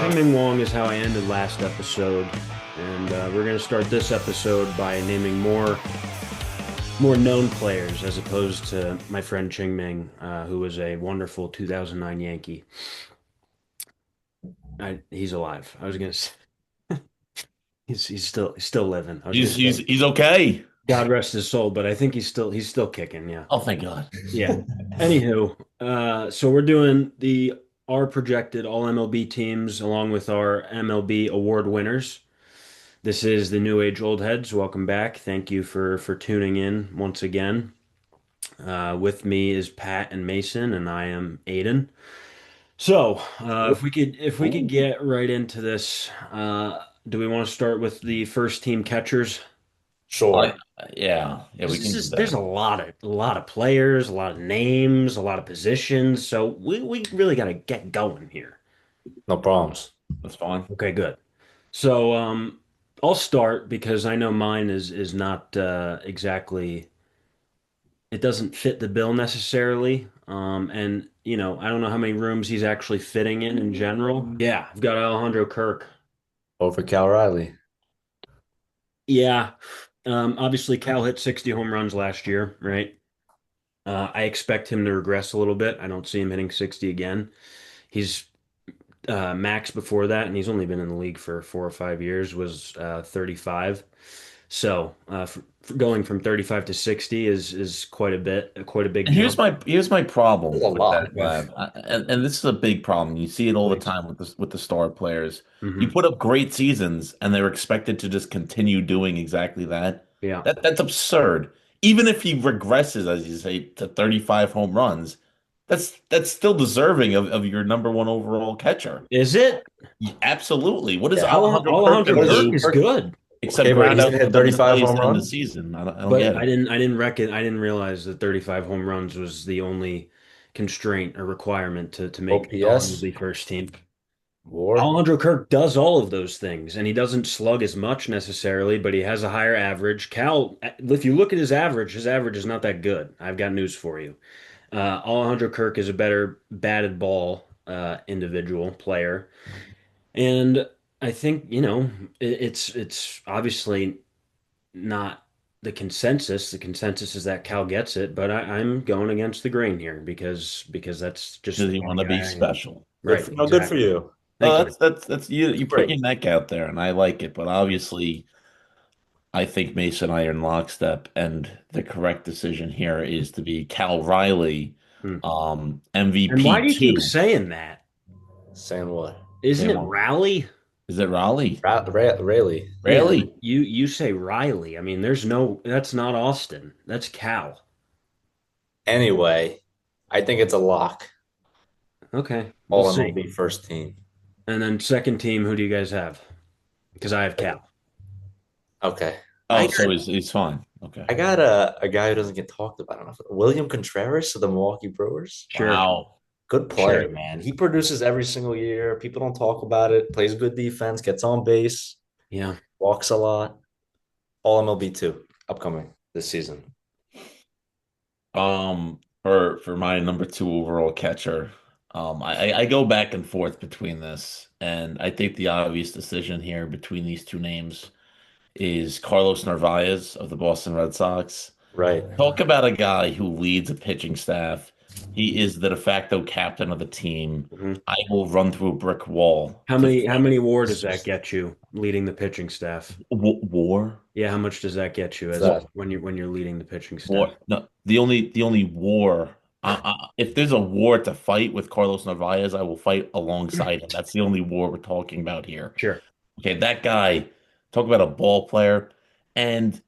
Ching Wong is how I ended last episode, and we're going to start this episode by naming more known players as opposed to my friend Ching Ming, who was a wonderful 2009 Yankee. He's alive. I was going to say he's still living. I was going He's to he's say he's okay. God rest his soul, but I think he's still kicking. Yeah, Oh, thank God. yeah. Anywho, so we're doing the our projected all MLB teams along with our MLB award winners. This is the New Age Old Heads. Welcome back. Thank you for tuning in once again. With me is Pat and Mason, and I am Aidan. So, if we could Ooh. get right into this, do we want to start with the first team catchers? I, Sure. yeah, we can do There's that. a lot of players, a lot of names, a lot of positions. So we really got to get going here. No problems. That's fine. Okay, good. So I'll start because I know mine is not exactly. It doesn't fit the bill necessarily. And I don't know how many rooms he's actually fitting in general. Yeah, I've got Alejandro Kirk. Over Cal Riley. Yeah. Obviously Cal hit 60 home runs last year, right? I expect him to regress a little bit. I don't see him hitting 60 again. He's max before that, and he's only been in the league for 4 or 5 years, was 35. So for going from 35 to 60 is quite a big And here's jump. my problem That's a with lot. that, Lab. And this is a big problem. You see it all the Please. time with the star players. You Hmm. put up great seasons, and they're expected to just continue doing exactly that. Yeah. That's absurd. Even if he regresses, as you say, to 35 home runs, that's still deserving of your number one overall catcher. Is it? Absolutely. What is Yeah. Alejandro Kirk Alejandro gonna What is Kirk do is good, except Okay, wait, ground he's gonna out hit double 35 plays home to end the runs? season? I don't but get I it. didn't I didn't reckon I didn't realize that 35 home runs was the only constraint or requirement to make the OPS, All-MLB first team. WAR. Alejandro Kirk does all of those things, and he doesn't slug as much necessarily, but he has a higher average. Cal, if you look at his average is not that good. I've got news for you. Alejandro Kirk is a better batted ball individual player, and I think it's obviously not the consensus. The consensus is that Cal gets it, but I'm going against the grain here because that's just Does the he kind want of to be guy I am. special? Good Right, for, no, good for exactly. you. Thank Oh, you. that's you put Great. your neck out there, and I like it. But obviously, I think Mason and I are in lockstep, and the correct decision here is to be Cal Riley, Hmm. And why MVP do you keep two. saying that? Saying what? Isn't Say it what? Raleigh? Is it Raleigh? Rayleigh. Yeah, but Really? you say Riley. I mean, that's not Austin. That's Cal. Anyway, I think it's a lock. Okay, we'll All see. MLB first team. And then second team, who do you guys have? Because I have Cal. Okay. I Oh, got so he's fine. Okay. I got a guy who doesn't get talked about enough. William Contreras of the Milwaukee Brewers. Sure, Wow. Good sure. player, man. He produces every single year. People don't talk about it. Plays good defense, gets on base, Yeah. walks a lot. All MLB two upcoming this season. For my number two overall catcher, I go back and forth between this, and I think the obvious decision here between these two names is Carlos Narvaez of the Boston Red Sox. Right. Talk about a guy who leads a pitching staff. He is the de facto captain of the team. Mhm. I will run through a brick wall How to many how fight many WAR does this that get you leading the pitching staff? war. Yeah, how much does that get you What's as that? when you're leading the pitching War. staff? No, the only war. If there's a war to fight with Carlos Narvaez, I will fight alongside him. That's the only war we're talking about here. Sure. Okay, that guy, talk about a ball player, and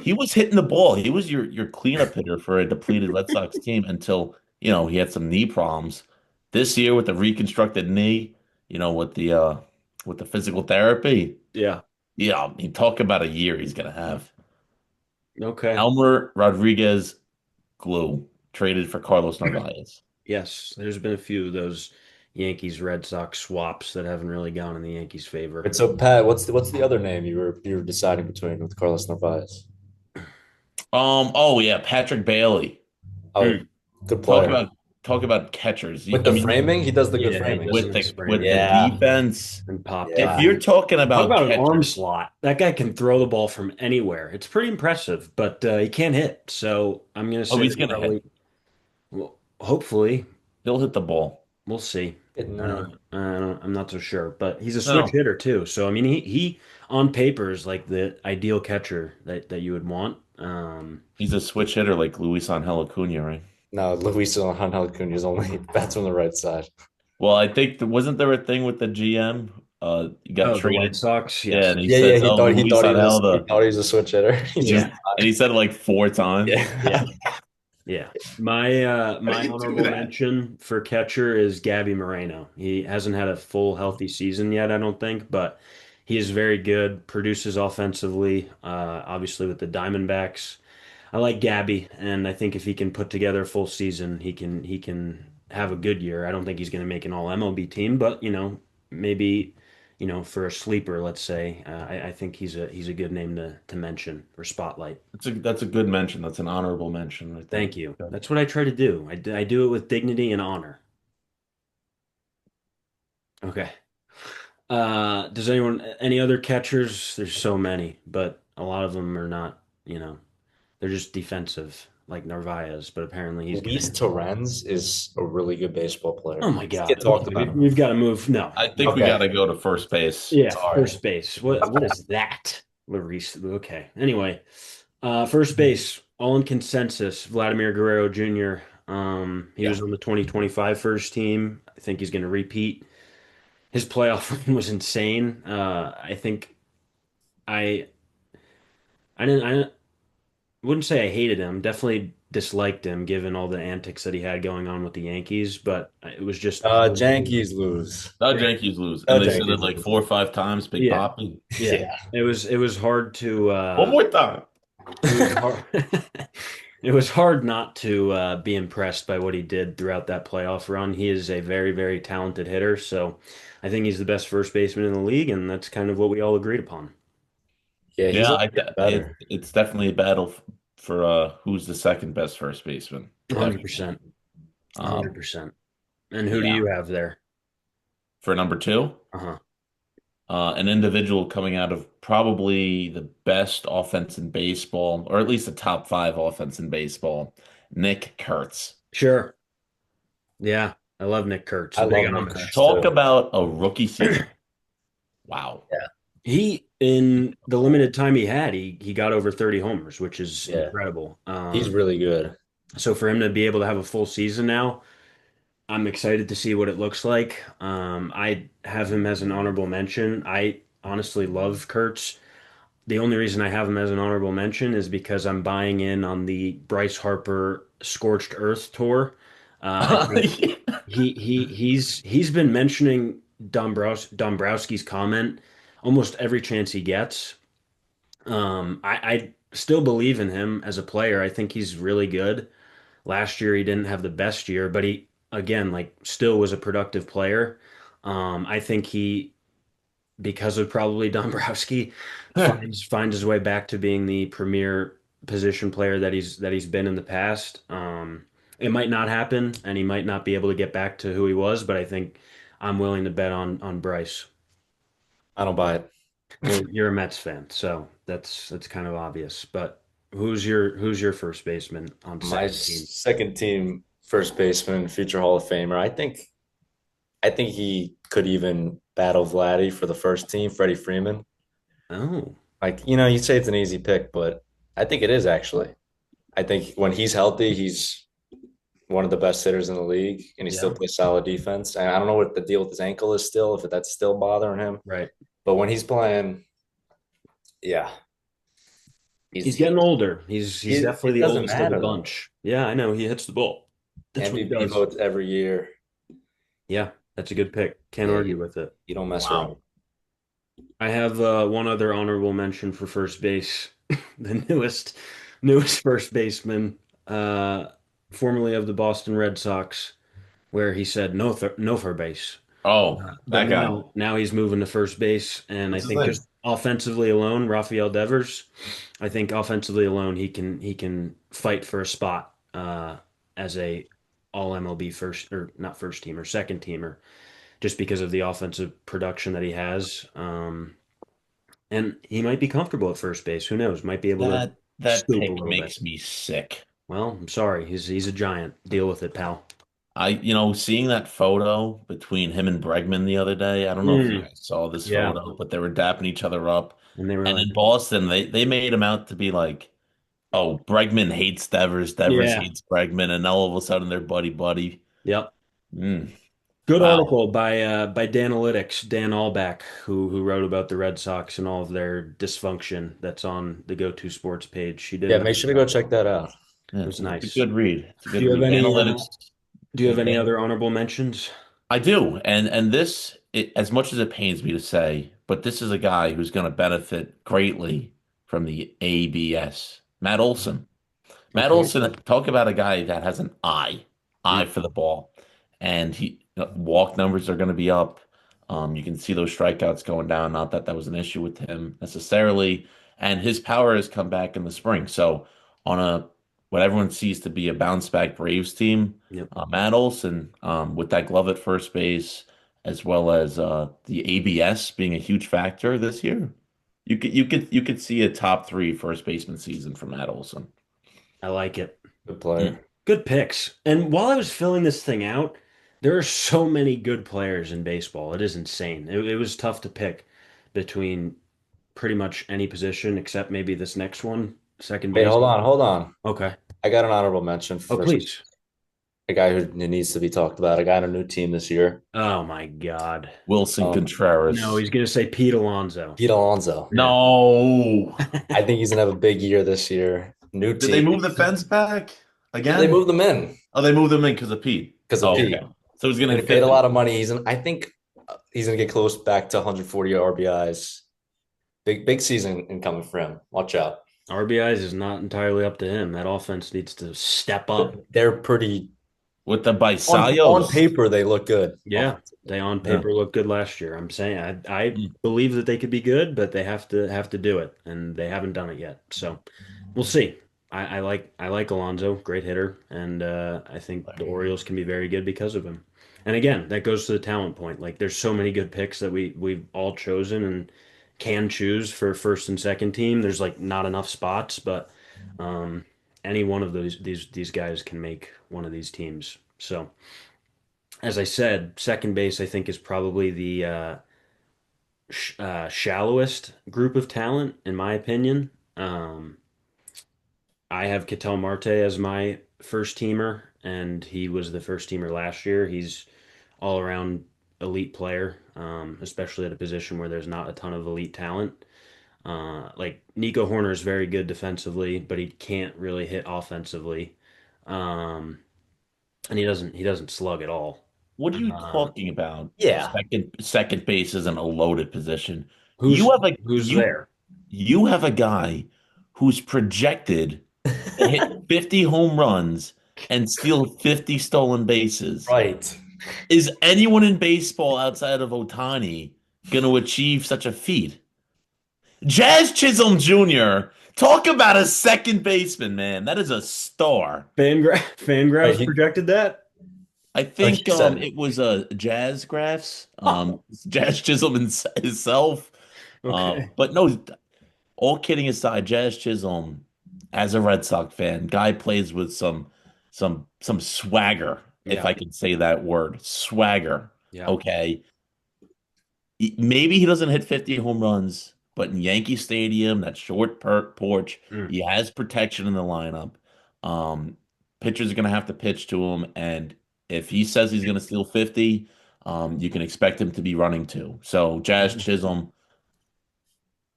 he was hitting the ball. He was your cleanup hitter for a depleted Red Sox team until he had some knee problems. This year with the reconstructed knee, with the physical therapy, Yeah. yeah, I mean, talk about a year he's gonna have. Okay. Elmer Rodriguez glue traded for Carlos Narvaez. Yes, there's been a few of those Yankees Red Sox swaps that haven't really gone in the Yankees' favor. Right, so Pat, what's the other name you were deciding between with Carlos Narvaez? Oh yeah, Patrick Bailey. Oh, Hmm. good Talk player. about talk about catchers. With I the mean, framing, he does the good Yeah, he framing. does with some the framing Yeah, defense, and pop if yeah. you're time. talking Talk about about an arm catchers, slot. That guy can throw the ball from anywhere. It's pretty impressive, but he can't hit. So I'm going to oh, say he's that gonna hit. probably, well, hopefully, He'll hit the ball. we'll see. No. I'm not so sure, but he's a switch No, hitter too. So I mean, he on paper is like the ideal catcher that you would want. he's a switch hitter like Luis Angel Acuna, right? No, Luis Angel Acuna is only bats from the right side. Well, I think wasn't there a thing with the GM? He got Oh, the White traded. Sox, Yeah, yes, and he Yeah, yeah. says, "Oh, Luis Angel, He thought he was a switch hitter. He's just he's," yeah, and he said it like four times. yeah, yeah. yeah. My You do honorable that. mention for catcher is Gabby Moreno. He hasn't had a full healthy season yet, I don't think, but he is very good. Produces offensively, obviously with the Diamondbacks. I like Gabby, and I think if he can put together a full season, he can have a good year. I don't think he's going to make an all MLB team, but maybe for a sleeper, let's say, I think he's a good name to mention or spotlight. That's a good mention. That's an honorable mention right there. Thank you. Okay. That's what I try to do. I do it with dignity and honor. Okay. Does any other catchers? There's so many, but a lot of them are not, they're just defensive, like Narvaez, but apparently he's gonna Luis Torrens is a really good baseball Oh player. my Get God. talked Okay, about we've enough. got to move. No. I think we got Okay. to go to first base. Yeah, Sorry. first base. What is that? Larice. Okay. Anyway, first base, all in consensus, Vladimir Guerrero Jr. He Yeah. was on the 2025 first team. I think he's going to repeat. His playoff run was insane. I think I I wouldn't say I hated him. Definitely disliked him given all the antics that he had going on with the Yankees, but it was just horrible. Yankees lose. The Yankees lose, and they said it Yankees like lose. 4 or 5 times. Big Yeah. Poppy. Yeah. Yeah. It was hard to One more time. it was hard it was hard not to be impressed by what he did throughout that playoff run. He is a very, very talented hitter, so I think he's the best first baseman in the league, and that's kind of what we all agreed upon. Yeah, he's Yeah, only getting better. it's definitely a battle for who's the second best first baseman. Definitely. 100%. Um, 100%. And who do yeah, you have there? for number two, Uh-huh. an individual coming out of probably the best offense in baseball, or at least the top five offense in baseball, Nick Kurtz. Sure. Yeah, I love Nick Kurtz. I Big love Nick homage. Kurtz Talk too. about a rookie season. Wow. Yeah. He, in the limited time he had, he got over 30 homers, which is Yeah. incredible. He's really good. So for him to be able to have a full season now, I'm excited to see what it looks like. I have him as an honorable mention. I honestly love Kurtz. The only reason I have him as an honorable mention is because I'm buying in on the Bryce Harper Scorched Earth tour. I think he's been mentioning Dombrowski's comment almost every chance he gets. I still believe in him as a player. I think he's really good. Last year he didn't have the best year, but he again like still was a productive player. I think he because of probably Dombrowski finds his way back to being the premier position player that he's been in the past. It might not happen, and he might not be able to get back to who he was, but I think I'm willing to bet on Bryce. I don't buy it. Well, you're a Mets fan, so that's kind of obvious. But who's your first baseman on My second team? second team first baseman, future Hall of Famer. I think he could even battle Vladdy for the first team, Freddie Freeman. Oh, Like, you say it's an easy pick, but I think it is actually. I think when he's healthy, he's one of the best hitters in the league, and he still yeah, plays solid defense. And I don't know what the deal with his ankle is still, if that's still bothering him. right. But when he's playing, yeah, He's he getting older. He's definitely it the doesn't oldest of the matter though. bunch. Yeah, I know. He hits the ball. That's what he MVP does. votes every year. Yeah, that's a good pick. Can't Yeah, argue you, with it. you don't mess around. Wow. I have one other honorable mention for first base. The newest first baseman, uh, formerly of the Boston Red Sox, where he said no for base. Oh, But that guy. now he's moving to first base, and I What's his think name? just offensively alone, Rafael Devers, I think offensively alone he can fight for a spot as a all MLB first or not first team or second teamer just because of the offensive production that he has. And he might be comfortable at first base. Who knows? Might be able to That scoop a take little bit. makes me sick. Well, I'm sorry. He's a giant. Deal with it, pal. Seeing that photo between him and Bregman the other day, I don't know if you Mm, guys saw this yeah. photo, but they were dapping each other up. And they were And like, in Boston, they made him out to be like, oh, Bregman hates Devers, Devers yeah. hates Bregman, and now all of a sudden they're buddy buddy. Yep. Mm, Good wow. article by Danalytics, Dan Albach, who wrote about the Red Sox and all of their dysfunction. That's on the Go To Sports page. She did a Yeah, nice make sure to go job. check that out. It Yeah, was it's a nice. good read. It's a Do good you have read. any Analytics. do you have any other honorable mentions? I do, and this, as much as it pains me to say, but this is a guy who's going to benefit greatly from the ABS. Matt Olson. Matt Okay. Olson, talk about a guy that has an eye Mm. for the ball, and walk numbers are going to be up. You can see those strikeouts going down. Not that that was an issue with him necessarily, and his power has come back in the spring. So on a what everyone sees to be a bounce back Braves team, Yep. Matt Olson with that glove at first base, as well as the ABS being a huge factor this year. You could see a top three first baseman season from Matt Olson. I like it. Good Mm. player. Good picks. And while I was filling this thing out, there are so many good players in baseball. It is insane. It was tough to pick between pretty much any position except maybe this next one, second Wait, base. hold on. Okay. I got an honorable mention Oh, for please. a guy who needs to be talked about. A guy on a new team this year. Oh my God. Wilson Um, No, Contreras. he's gonna say Pete Alonso. Pete Alonso. Yeah. No. I think he's gonna have a big year this year. New Did they team. move the fence back Yeah, they again? moved him in Oh, they moved him in because of Pete. because of Oh, Pete. okay. So he's gonna And hit he paid a 50. lot of money. I think he's gonna get close back to 140 RBIs. Big season incoming for him. Watch out. RBIs is not entirely up to him. That offense needs to step up. They're pretty With the on Baisaios. paper. They look good. Yeah, they on Yeah. paper look good last year. I'm saying I Mm. believe that they could be good, but they have to do it, and they haven't done it yet. So we'll see. I like Alonso, great hitter, and I think the Orioles can be very good because of him. And again, that goes to the talent point. Like there's so many good picks that we've all chosen and can choose for first and second team. There's like not enough spots, but um, any one of these guys can make one of these teams. So as I said, second base I think is probably the shallowest group of talent in my opinion. I have Ketel Marte as my first teamer, and he was the first teamer last year. He's all around elite player, especially at a position where there's not a ton of elite talent. Like Nico Horner is very good defensively, but he can't really hit offensively, um, and he doesn't slug at all. What are you Uh, talking about? Yeah. Second base isn't a loaded position. who's You have a who's you there? you have a guy who's projected to hit 50 home runs and steal 50 stolen bases. Right. Is anyone in baseball outside of Otani going to achieve such a feat? Jazz Chisholm Jr. Talk about a second baseman, man. That is a star. Right. Fangraphs projected that. I Like think you said. it was Jazz Graphs, Jazz Chisholm himself. Okay. But no, all kidding aside, Jazz Chisholm, as a Red Sox fan, guy plays with some swagger, if Yeah. I can say that word, swagger. Yeah. Okay, maybe he doesn't hit 50 home runs, but in Yankee Stadium, that short porch, Mm. he has protection in the lineup. Um, Pitchers are going to have to pitch to him, and if he says he's going to steal 50, you can expect him to be running too. So Jazz Chisholm,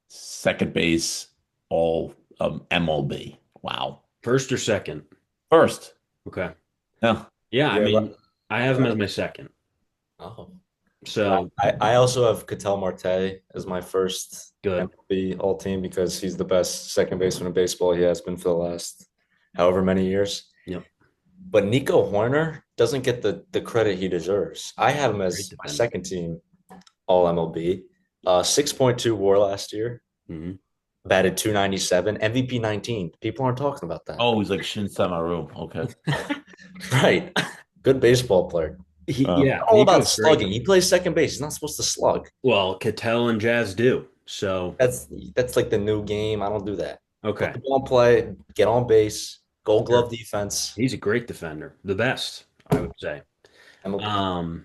second base, all MLB. Wow. First or second? First. Okay. Yeah. Yeah, I Yeah, mean, I have him as my second. Oh. So I also have Ketel Marte as my first good. MLB all team because he's the best second baseman in baseball. He has been for the last however many years. Yep. But Nico Horner doesn't get the credit he deserves. I have him Great as my defender. second team all MLB. 6.2 WAR last year, Hmm. batted 297, MVP 19. People aren't talking about that. Oh, he's like Shin Samaru. Okay. Right. Good baseball player. Yeah, All he about goes great. slugging. He plays second base. He's not supposed to slug. Well, Cattell and Jazz do. So, That's that's like the new game. I don't do that. Put okay, the ball in play, get on base, Gold sure. Glove defense. He's a great defender, the best, I would say. MLB. Um,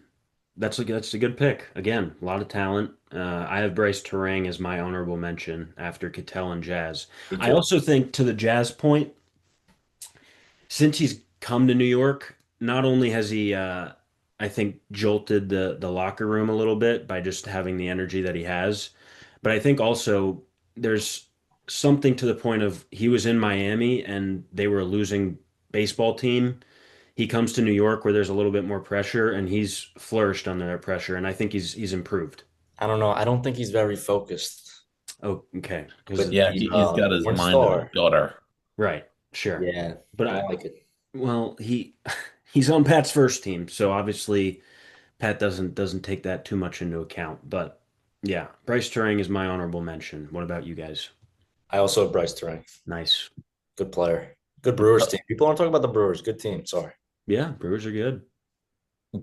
that's a good pick. Again, a lot of talent. I have Bryce Terang as my honorable mention after Cattell and Jazz. Me I too. also think to the Jazz point, since he's come to New York, not only has he, I think, jolted the locker room a little bit by just having the energy that he has, but I think also there's something to the point of he was in Miami and they were a losing baseball team. He comes to New York where there's a little bit more pressure and he's flourished under that pressure, and I think he's improved. I don't know. I don't think he's very focused. Oh, okay, because With Yeah, the he's got his North mind in the Star. gutter. right, sure, Yeah, but I don't like it. well, he's on Pat's first team, so obviously Pat doesn't take that too much into account. But yeah, Bryce Turing is my honorable mention. What about you guys? I also have Bryce Terang. Nice. Good player. Good Brewers team. People aren't talking about the Brewers. Good team. Sorry. Yeah, Brewers are good.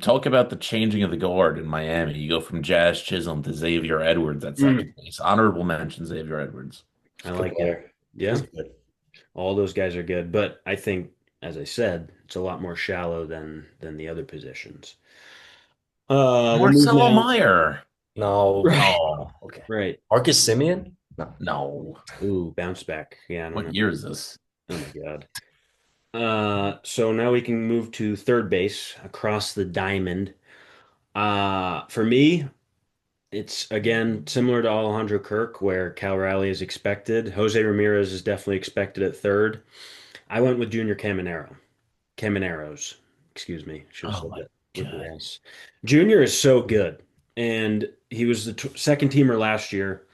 Talk about the changing of the guard in Miami. You go from Jazz Chisholm to Xavier Edwards at second Mm, base. Honorable mention, Xavier Edwards. I Good like it. player. Yeah, He's good. all those guys are good, but I think, as I said, it's a lot more shallow than the other positions. We'll move Marcelo now. Meyer. No. Right. Oh, okay. Right. Marcus Simeon? No. No. Ooh, bounce back. Yeah, I don't What know. year is this? Oh my God. So now we can move to third base across the diamond. For me, it's again similar to Alejandro Kirk, where Cal Raleigh is expected. Jose Ramirez is definitely expected at third. I went with Junior Caminero. Camineros. Excuse me. Should have Oh said my that with the God. S. Junior is so good. And he was the second teamer last year.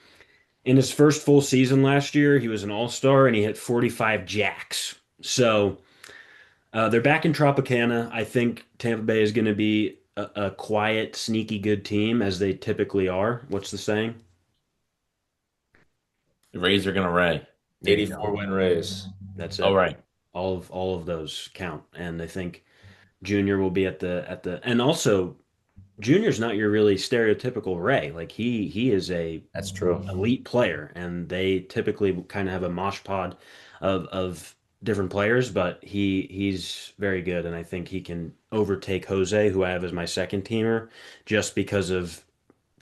In his first full season last year, he was an all-star and he hit 45 jacks. So they're back in Tropicana. I think Tampa Bay is going to be a quiet, sneaky good team as they typically are. What's the saying? The Rays are gonna Ray. There you go. 84 win Rays. That's All it. right. All of those count, and I think Junior will be at the and also Junior's not your really stereotypical Ray. Like he is a That's true. elite player, and they typically kind of have a mosh pod of different players, but he's very good, and I think he can overtake Jose, who I have as my second teamer, just because of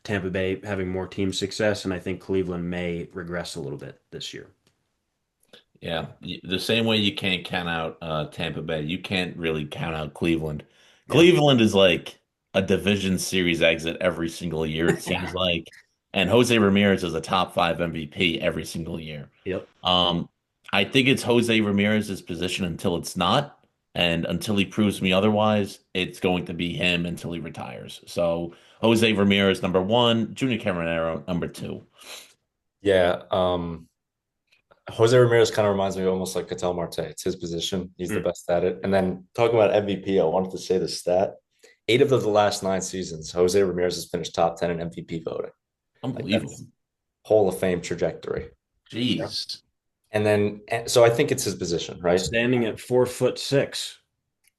Tampa Bay having more team success, and I think Cleveland may regress a little bit this year. Yeah. The same way you can't count out Tampa Bay, you can't really count out Cleveland. Yeah. Cleveland is like a division series exit every single year, it Yeah. seems like. And Jose Ramirez is a top five MVP every single year. Yep. Um, I think it's Jose Ramirez's position until it's not. And until he proves me otherwise, it's going to be him until he retires. So Jose Ramirez, number one, Junior Caminero, number two. Yeah. Jose Ramirez kind of reminds me almost like Ketel Marte. It's his position. He's the Mm. best at it. And then talking about MVP, I wanted to say the stat. Eight of the last nine seasons, Jose Ramirez has finished top 10 in MVP voting. Like Unbelievable. that's Hall of Fame trajectory. Yeah. Jeez. And then, so I think it's his position, right? Standing at 4'6".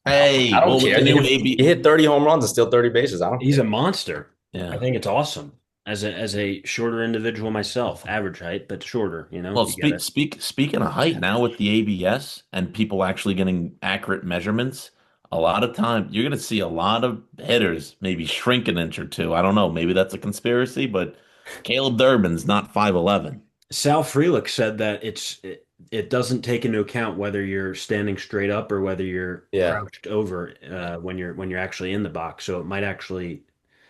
I Hey, don't what was care. the new He AB? hit 30 home runs and steal 30 bases. I don't He's care. a monster. I Yeah. think it's awesome. As a shorter individual myself, average height, but shorter, Well, you get it. speaking of height, now with the ABS and people actually getting accurate measurements, a lot of time you're going to see a lot of hitters maybe shrink an inch or two. I don't know. Maybe that's a conspiracy, but Caleb Durbin's not 5'11". Sal Frelick said that it doesn't take into account whether you're standing straight up or whether you're Yeah. crouched over when you're actually in the box. So it might actually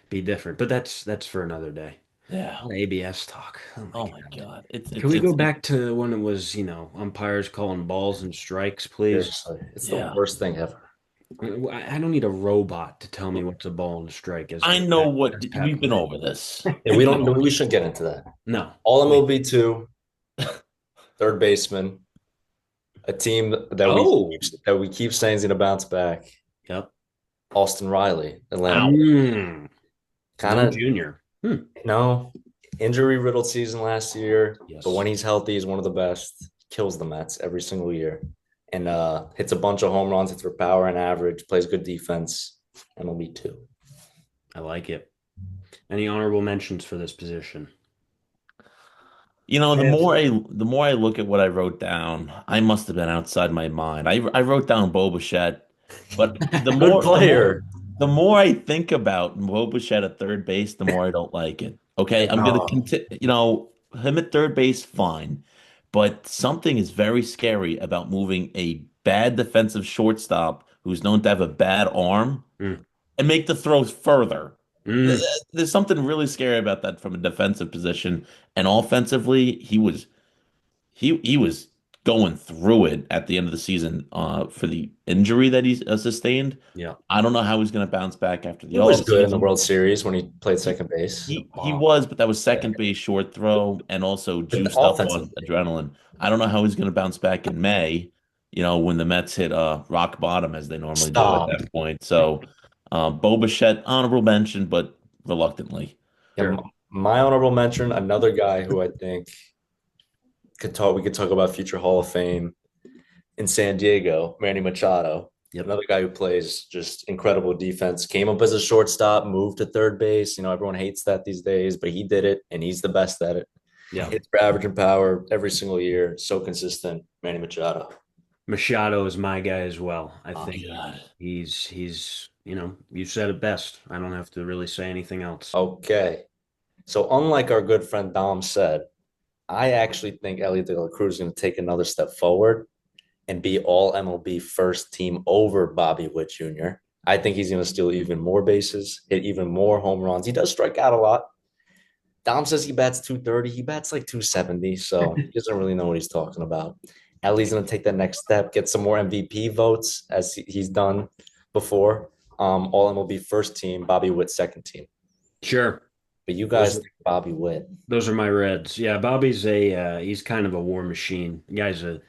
be different, but that's for another day. Yeah. ABS talk. Oh my Oh my God. God. Can we go back to when it was, umpires calling balls and strikes, please? Seriously. It's the Yeah. worst thing ever. I don't need a robot to tell me what's a ball and a strike I know as what Pat we've been played. over this. Yeah, We've been over we this. shouldn't get into that. No. All MLB two, third baseman, a team Oh, that we keep saying is gonna bounce back. yep. Austin Riley, Atlanta. Ow. Kind No of junior. no injury riddled season last year, but Yes. when he's healthy, he's one of the best. Kills the Mets every single year. and hits a bunch of home runs, hits for power and average, plays good defense. MLB two. I like it. Any honorable mentions for this position? You know, I have the more I look at what I wrote down, I must have been outside my mind. I wrote down Bo Bichette, but Good player. the more I think about Bo Bichette at third base, the more I don't like it. Okay, I'm gonna No. continue. You know, him at third base, fine, but something is very scary about moving a bad defensive shortstop who's known to have a bad arm mm, and make the throws further. Th- mm, There's something really scary about that from a defensive position. And offensively, he was going through it at the end of the season for the injury that he's sustained. yeah. I don't know how he's going to bounce back after the He was good in the offseason. World Series when he played He, second base. he was, but that was Yeah. second base short throw and also But juiced up on offensively, adrenaline. I don't know how he's going to bounce back in May, you know, when the Mets hit rock bottom as they normally do at stop. that point. So, Bo Bichette, honorable mention, but reluctantly. Yeah, Sure. my honorable mention, another guy who I think could talk. We could talk about future Hall of Fame in San Diego, Manny Machado. Yep. Another guy who plays just incredible defense. Came up as a shortstop, moved to third base. You know, everyone hates that these days, but he did it, and he's the best at it. Yeah. Hits for average and power every single year. So consistent, Manny Machado. Machado is my guy as well. I Oh, think God. he's, you said it best. I don't have to really say anything else. Okay. So unlike our good friend Dom said, I actually think Elliot De La Cruz is going to take another step forward and be all MLB first team over Bobby Witt Jr. I think he's going to steal even more bases, hit even more home runs. He does strike out a lot. Dom says he bats 230. He bats like 270. So he doesn't really know what he's talking about. Ellie's going to take that next step, get some more MVP votes as he's done before. All MLB first team, Bobby Witt second team. Sure. But you Those guys think Bobby Witt. those are my Reds. Yeah, Bobby's he's kind of a war machine. The guy's a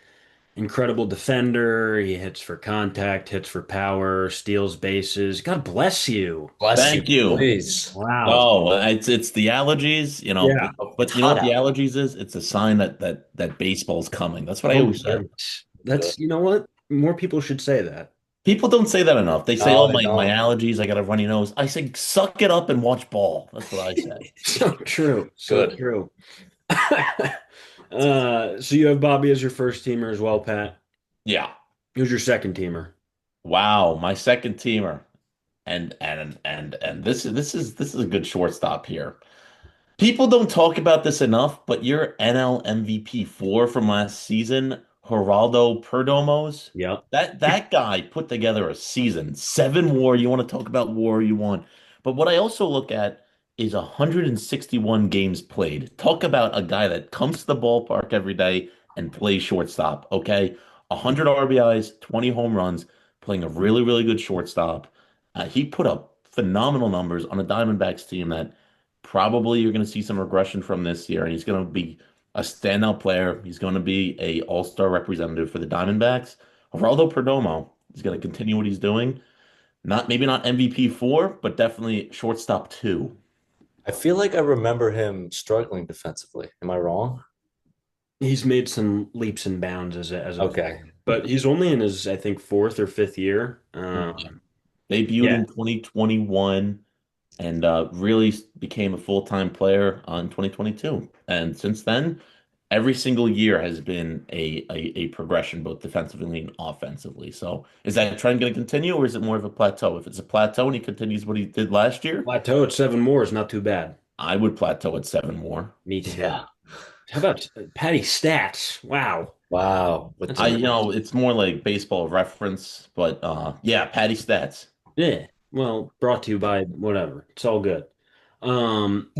incredible defender. He hits for contact, hits for power, steals bases. God bless you. Bless you, Thank you. please. Wow. No, it's the allergies, you know, Yeah. but you know what the Cutout. allergies is? It's a sign that baseball's coming. That's what I Oh always my said. goodness. That's, you know what? More people should say that. People don't say that enough. They say, No, "Oh, they my don't. allergies, I got a runny nose." I say, "Suck it up and watch ball." That's what I say. So true. So Good. true. So you have Bobby as your first teamer as well, Pat. Yeah. Who's your second teamer? Wow, my second teamer. And this is a good shortstop here. People don't talk about this enough, but your NL MVP four from last season, Geraldo Perdomos, Yep. that guy put together a season, 7 WAR. You want to talk about WAR you want. But what I also look at is 161 games played. Talk about a guy that comes to the ballpark every day and plays shortstop, okay? 100 RBIs, 20 home runs, playing a really, really good shortstop. He put up phenomenal numbers on a Diamondbacks team that probably you're going to see some regression from this year, and he's going to be a standout player. He's going to be a all-star representative for the Diamondbacks. Geraldo Perdomo is going to continue what he's doing. Not maybe not MVP four, but definitely shortstop two. I feel like I remember him struggling defensively. Am I wrong? He's made some leaps and bounds as a Okay. player, but he's only in his, I think, fourth or fifth year. Debuted Yeah, in 2021 and really became a full-time player in 2022. And since then, every single year has been a progression, both defensively and offensively. So is that trend going to continue, or is it more of a plateau? If it's a plateau and he continues what he did last year, plateau at seven more is not too bad. I would plateau at 7 WAR. Me too. Yeah. How about Patty stats? Wow, Wow. With that's I, the you know, it's more like baseball reference, but yeah, Patty stats. yeah. Well, brought to you by whatever. It's all good. Um,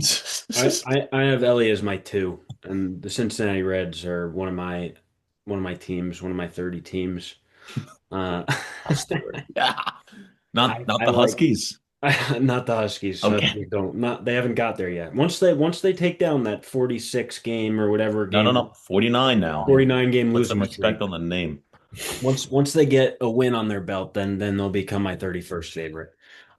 I have Ellie as my two, and the Cincinnati Reds are one of my teams, one of my 30 teams. Uh, Stewart. Yeah, not I the like Huskies. not the Huskies. Okay. They haven't got there yet. Once they take down that 46 game or whatever No, no, game, no. 49 now. 49 game Put some losing respect streak. on the name. Once they get a win on their belt, then they'll become my 31st favorite.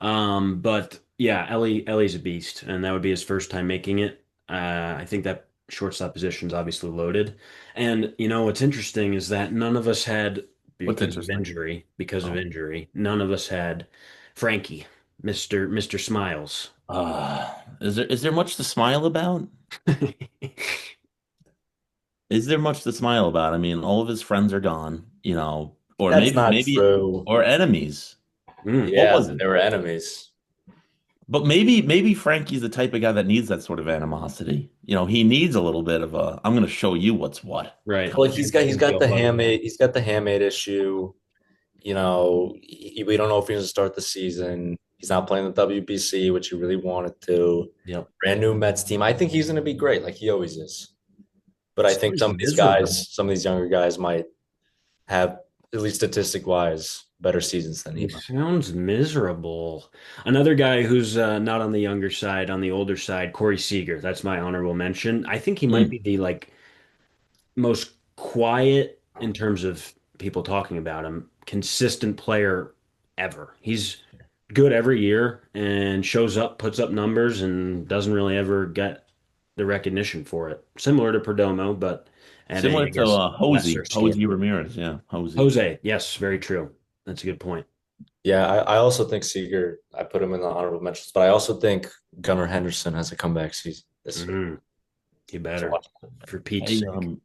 But yeah, Ellie's a beast, and that would be his first time making it. I think that shortstop position is obviously loaded. And you know what's interesting is that none of us had What's because of interesting? injury. Because of Oh. injury, none of us had Frankie, Mister Smiles. Is there much to smile about? Is there much to smile about? I mean, all of his friends are gone, or That's maybe not maybe true. or enemies. Mm, What Yeah, was it? they were enemies. But maybe Frankie's the type of guy that needs that sort of animosity. He needs a little bit of a I'm going to show you what's what. right. Like he's got Feel the like hamate he's got the hamate issue. We don't know if he's going to start the season. He's not playing the WBC, which he really wanted to. Yep. Brand new Mets team. I think he's going to be great, like he always is. But I think sounds some of these miserable. guys, some of these younger guys might have, at least statistic wise, better seasons than he He might. sounds miserable. Another guy who's not on the younger side, on the older side, Corey Seager. That's my honorable mention. I think he might Mm. be the most quiet in terms of people talking about him, consistent player ever. He's good every year and shows up, puts up numbers, and doesn't really ever get the recognition for it. Similar to Perdomo, but at a, Similar I to guess, lesser Hosey scale. Ramirez. Yeah, Hosey. Jose, yes, very true. That's a good point. Yeah, I also think Seager, I put him in the honorable mentions, but I also think Gunnar Henderson has a comeback season this year. Mhm. You So better, watch for Pete's Hey, sake.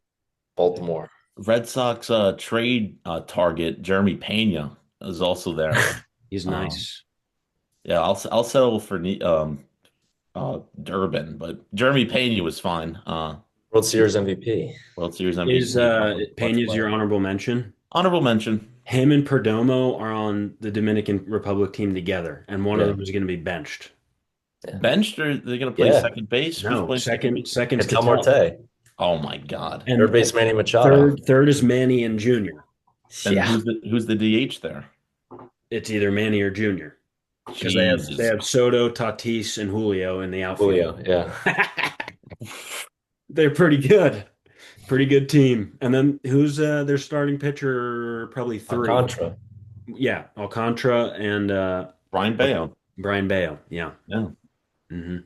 Baltimore. Red Sox trade target Jeremy Pena is also there. He's Um, nice. yeah, I'll settle for Durbin, but Jeremy Pena was fine. World Series MVP. World Series Is MVP, clutch Pena's your player. honorable mention? Honorable mention. Him and Perdomo are on the Dominican Republic team together, and one of Yeah. them is going to be benched. Yeah. Benched or they're gonna play Yeah. second base? Who's No, playing second second, base? second's Ketel Cattell, Marte. Oh my God. Third and base Manny Machado. third is Manny and Junior. Then Yeah. who's the DH there? It's either Manny or Junior because they Jesus. have Soto, Tatis, and Julio in the outfield. Julio. Yeah. They're pretty good team. And then who's their starting pitcher? Probably three. Alcantara. Yeah, Alcantara and Brian Bayo. Brian Bayo. Yeah. Yeah, hmm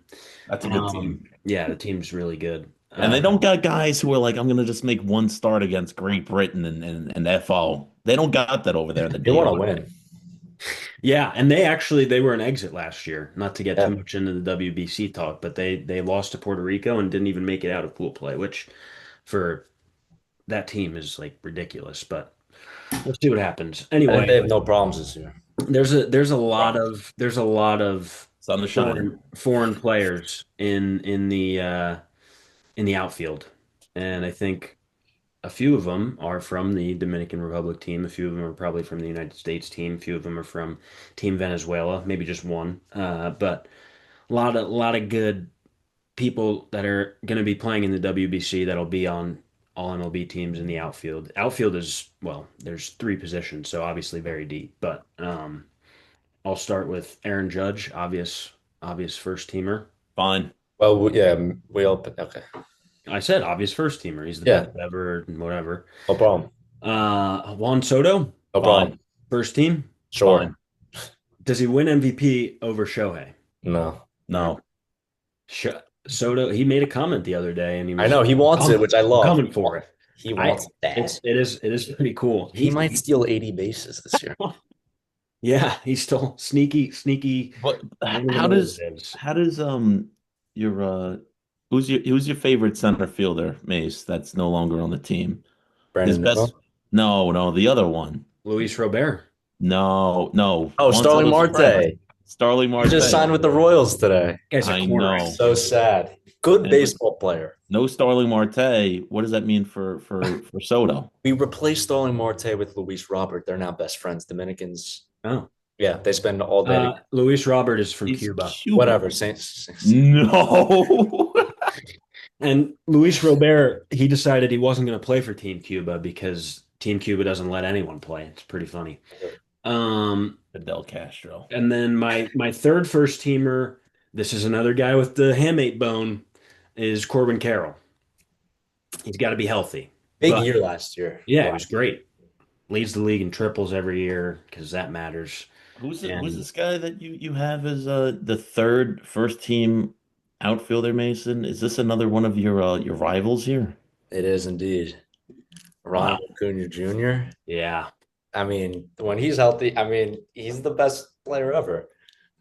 that's a good team. Yeah, the team's really good. And they don't got guys who are like, I'm gonna just make one start against Great Britain and FO. They don't got that over there in the They want to DR. win. Yeah, and they were an exit last year. Not to get too Yeah. much into the WBC talk, but they lost to Puerto Rico and didn't even make it out of pool play, which for that team is like ridiculous. But we'll see what happens. I think they Anyway, have no problems this year. there's a lot of Sun is shining. foreign players in the outfield, and I think a few of them are from the Dominican Republic team. A few of them are probably from the United States team. A few of them are from Team Venezuela. Maybe just one. But a lot of good people that are going to be playing in the WBC that'll be on all MLB teams in the outfield. Outfield is well, there's three positions, so obviously very deep. But I'll start with Aaron Judge, obvious first teamer. Fine. Well, yeah, we all okay. I said obvious first teamer. He's the Yeah, best ever, whatever. no problem. Juan Soto, No Fine. problem. first team. Sure. Fine. Does he win MVP over Shohei? No. No. Sh Soto, he made a comment the other day, and he I was know he wants it, I'm which I love. coming for it. He I wants it bad. it is pretty cool. He might steal 80 bases this year. Yeah, he's still sneaky. But I don't even how know what does it is. how does your who's your favorite center fielder, Mace, that's no longer on the team? His Brandon best. Nimmo. No, the other one. Luis Robert. No. Oh, Juan Starling Soto's friend. Marte. Starling He just Marte. signed with the Royals today. Guy's a I corner know. So sad. Good And baseball player. no Starling Marte. What does that mean for Soto? We replaced Starling Marte with Luis Robert. They're now best friends. Dominicans. Oh, Yeah, they spend all day. Luis Robert is from He's Cuba, Cuban. Whatever. No. and Luis Robert he decided he wasn't going to play for Team Cuba because Team Cuba doesn't let anyone play. It's pretty funny. Fidel Castro. And then my third first teamer, this is another guy with the hamate bone, is Corbin Carroll. He's got to be healthy. Big But year last year. yeah, he Wow. was great. Leads the league in triples every year because that matters. Who's And this guy that you have as the third first team outfielder, Mason? Is this another one of your rivals here? It is indeed. uh, Ronald Acuna Jr. yeah, I mean, when he's healthy, I mean, he's the best player ever.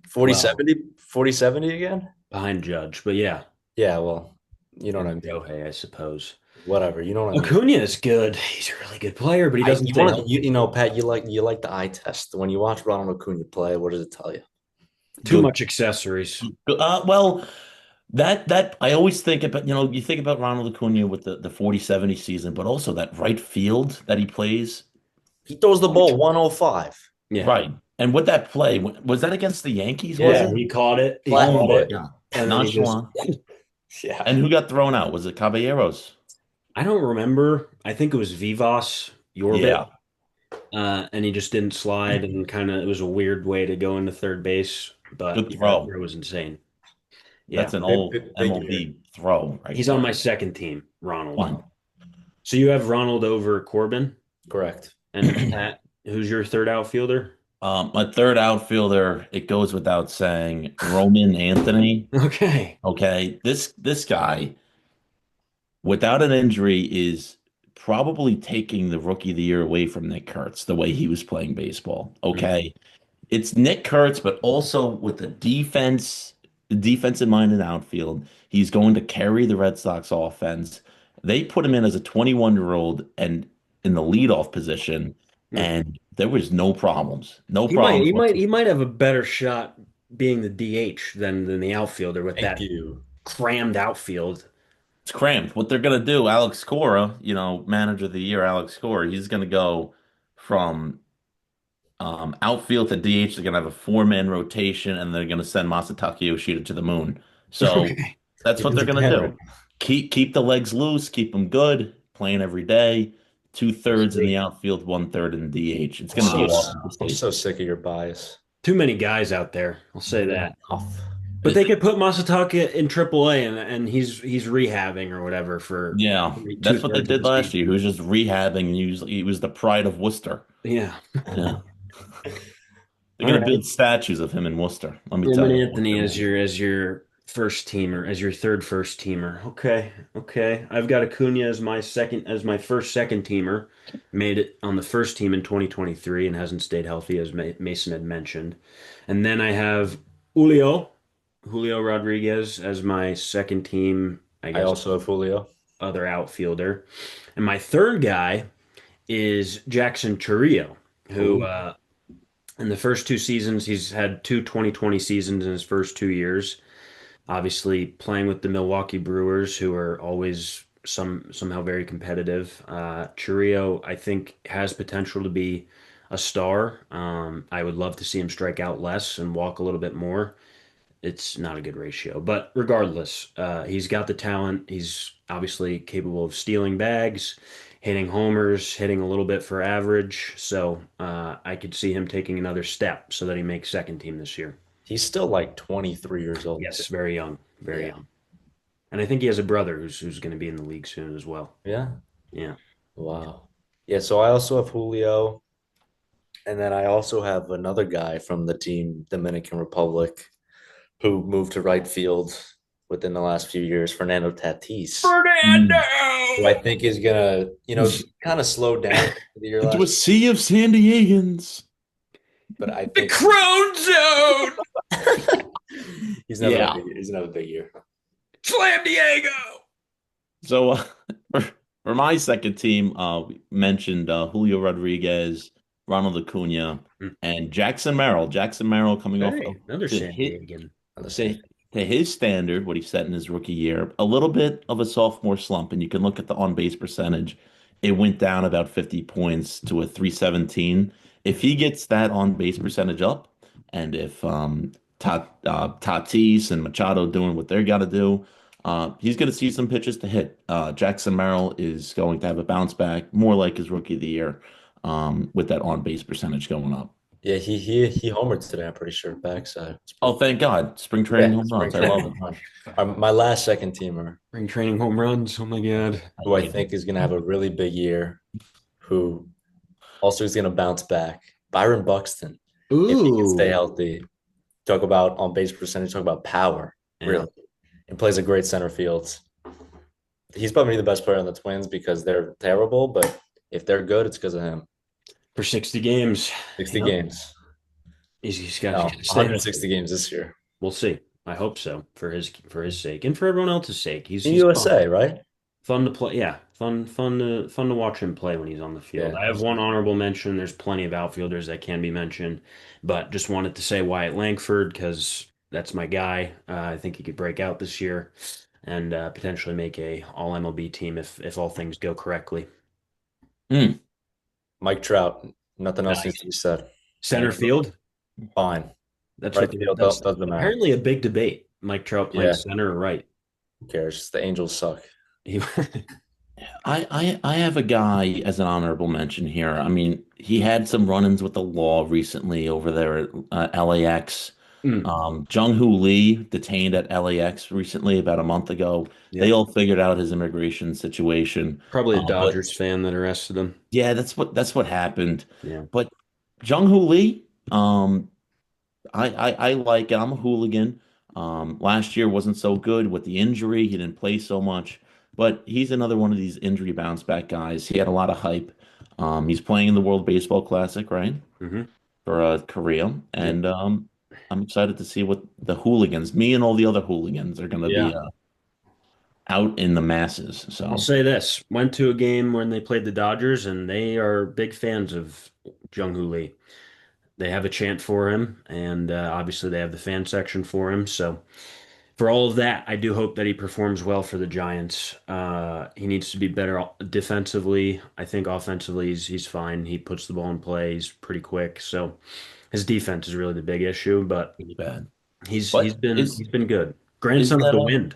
40 Well, 70, 40 70 again? behind Judge, but yeah, Yeah, well, you know what I and mean. Shohei, I suppose. Whatever, you know what I mean. Acuna is good. He's a really good player, but he I doesn't you stay want to healthy. Pat, you like the eye test. When you watch Ronald Acuna play, what does it tell you? Too Good. much accessories. Well, that I always think about, you think about Ronald Acuna with the 40-70 season, but also that right field that he plays. He throws the ball 105. Yeah. Right. And with that play, was that against the Yankees, was Yeah, Yeah, it? he caught it. He flat Oh caught my foot. it. God. And then he just, Nonchalant. Yeah. And who got thrown out? Was it Caballeros? I don't remember. I think it was Vivas Jorvik. Yeah. And he just didn't slide and kind of, it was a weird way to go into third base. But Good yeah, that throw. throw was insane. Yeah. That's an Big, old big, big year. MLB throw right He's on there. my second team, Ronald. Fine. So you have Ronald over Corbin. Correct. And Pat, who's your third outfielder? My third outfielder, it goes without saying, Roman Anthony. Okay. Okay. This guy, without an injury, is probably taking the rookie of the year away from Nick Kurtz, the way he was playing baseball. Mhm. Okay. It's Nick Kurtz, but also with the defense in mind in outfield, he's going to carry the Red Sox offense. They put him in as a 21-year-old and in the leadoff position, Hmm. and there was no problems, no He might, problems he might, whatsoever. he might have a better shot being the DH than the outfielder with Thank that you. crammed outfield. It's cramped. What they're gonna do, Alex Cora, manager of the year, Alex Cora, he's gonna go from outfield to DH. They're gonna have a four-man rotation, and they're gonna send Masataka Yoshida to the moon. So Okay. that's Keep what him they're to gonna Cameron. do. Keep the legs loose, keep them good, playing every day. We'll Two-thirds in the see. outfield, one-third in DH. It's I'm gonna be so awesome to I'm see. so sick of your bias. Too many guys out there. I'll say that. Enough. But they could put Masataka in AAA and he's rehabbing or whatever for Yeah, two that's what they thirds of did the last year. He season. was just rehabbing, and he was the pride of Worcester. Yeah. Yeah. They're All gonna right. build statues of him in Worcester. Let me tell Roman you. Anthony as your first teamer, as your third first teamer. Okay. Okay. I've got Acuna as my first second teamer. Made it on the first team in 2023 and hasn't stayed healthy as Mason had mentioned. And then I have Julio, Julio Rodriguez as my second team, I I guess, also have Julio. other outfielder. And my third guy is Jackson Chourio, who Ooh. in the first two seasons, he's had two 2020 seasons in his first 2 years. Obviously, playing with the Milwaukee Brewers, who are always somehow very competitive. Chourio, I think, has potential to be a star. I would love to see him strike out less and walk a little bit more. It's not a good ratio, but regardless, he's got the talent. He's obviously capable of stealing bags, hitting homers, hitting a little bit for average. So I could see him taking another step so that he makes second team this year. He's still like 23 years old too. Yes, very young, very Yeah. young. And I think he has a brother who's going to be in the league soon as well. Yeah. Yeah. Wow. Yeah, so I also have Julio, and then I also have another guy from the team, Dominican Republic, who moved to right field within the last few years, Fernando Tatis, Fernando! Mm. who I think is gonna, kind of slow down the year Into a last, sea of San Diegans. but I The think Crone Zone! Yeah. he's another big year. Slam Diego! So for my second team, we mentioned Julio Rodriguez, Ronald Acuna, and Jackson Merrill. Jackson Merrill coming off Hey, another to San hit Diegan. to, to his standard, what he set in his rookie year, a little bit of a sophomore slump, and you can look at the on-base percentage. It went down about 50 points to a 317. If he gets that on-base percentage up, and if Tatis and Machado doing what they got to do, he's going to see some pitches to hit. Jackson Merrill is going to have a bounce back, more like his rookie of the year, with that on-base percentage going up. Yeah, he homered today. I'm pretty sure backside. It's Oh, pretty, thank God. Spring training yeah, home spring runs. I training love it. home run. My last second teamer, Spring training home runs. Oh my God. I who I hate it. think is gonna have a really big year, who also is gonna bounce back. Byron Buxton, if he can stay Ooh. healthy. Talk about on base percentage. Talk about power, Yeah. really, and plays a great center field. He's probably the best player on the Twins because they're terrible, but if they're good, it's because of him. for 60 games. 60 Yep. games. He's got No, to stay 160 healthy. games this year. We'll see. I hope so for his sake and for everyone else's sake. In He's fun. USA, right? Fun to play. Yeah, fun to watch him play when he's on the field. Yeah. I have one honorable mention. There's plenty of outfielders that can be mentioned, but just wanted to say Wyatt Langford because that's my guy. I think he could break out this year and potentially make a All MLB team if all things go correctly. Hmm. Mike Trout. Nothing else needs to Nice. be said. Center Angels, field. fine. That's Right what field that's doesn't matter. apparently a big debate. Mike Trout playing Yeah, center or right. who cares? The Angels suck. He, I have a guy as an honorable mention here. I mean, he had some run-ins with the law recently over there at LAX. Mm, Jung-Hoo Lee detained at LAX recently, about a month ago. They yep. all figured out his immigration situation. Probably a But Dodgers fan that arrested him. yeah, that's what happened. Yeah. But Jung-Hoo Lee, I like it. I'm a hooligan. Last year wasn't so good with the injury. He didn't play so much, but he's another one of these injury bounce back guys. He had a lot of hype. He's playing in the World Baseball Classic, right? Hmm. For Korea, Yep. and I'm excited to see what the hooligans, me and all the other hooligans, are going to be Yeah. out in the masses. I'll So say this. Went to a game when they played the Dodgers, and they are big fans of Jung-Hoo Lee. They have a chant for him, and obviously they have the fan section for him. So for all of that, I do hope that he performs well for the Giants. He needs to be better defensively. I think offensively he's fine. He puts the ball in play. He's pretty quick. So his defense is really the big issue, but really bad. he's But he's been is he's been good. is Grandson of that the Wind.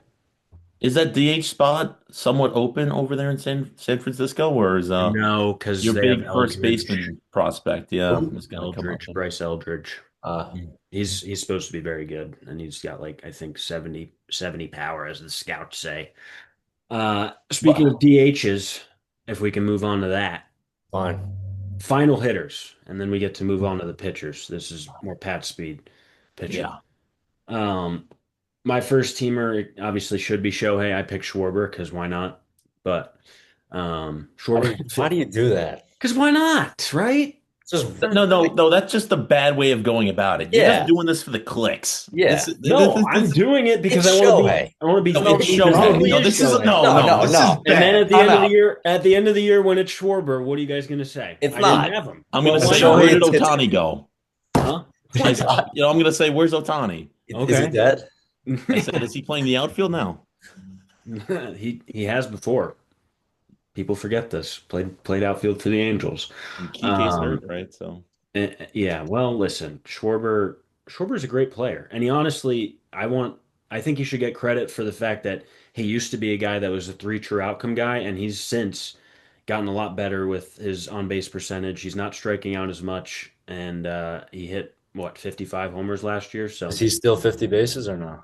is that DH spot somewhat open over there in San Francisco, or is No, because your they have big first Eldridge. baseman prospect, yeah, Who? is going to come up? Eldridge, Bryce Eldridge. Uh, Mm. He's supposed to be very good, and he's got like I think 70 power, as the scouts say. Speaking But of DHs, if we can move on to that, fine. final hitters, and then we get to move on to the pitchers. This is more Pat Speed pitching. yeah, Um, my first teamer obviously should be Shohei. I picked Schwarber because why not? But Schwarber, Why do you do that? because why not, right? Just no, that's just a bad way of going about it. You're just yeah, doing this for the clicks. yeah. No, I'm doing it because It's I want to be. Shohei. I want to be No, funny it's because it Shohei. really No, is this is Shohei. No, this is no. And then bad. at the end of the year, when it's Schwarber, what are you guys going to say? It's I not. didn't have him. I'm Well, gonna why say, not? where did Shohei, Otani go? Huh? Why not? I'm gonna say, where's Otani? Is he Okay. dead? I said, is he playing the outfield now? He has before. People forget this. Played outfield for the Angels. And Kike's hurt, Um, right? So yeah. Well, listen, Schwarber's a great player, and he honestly, I think he should get credit for the fact that he used to be a guy that was a three true outcome guy, and he's since gotten a lot better with his on base percentage. He's not striking out as much, and he hit what 55 homers last year. So Is he still 50 bases or no?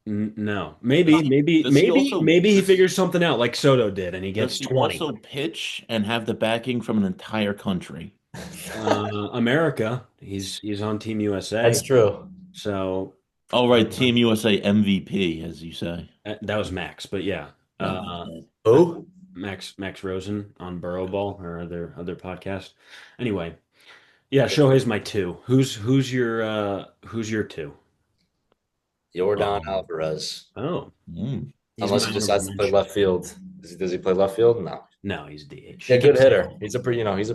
No, does he also maybe he figures something out like Soto did, and he does gets he 20. also pitch and have the backing from an entire country? America, he's on Team That's USA, true. so Oh, right, Team USA MVP, as you say. that was Max, but yeah, uh, Oh, Who? Max Rosen on Burrow Ball or other podcast. Anyway, yeah, Shohei's my two. Who's your two? Yordan um, Alvarez. Oh, he's my Unless he honorable decides to play mention. left field. Does he play left field? No. No, he's DH. Yeah, He can good stay hitter. healthy. He's a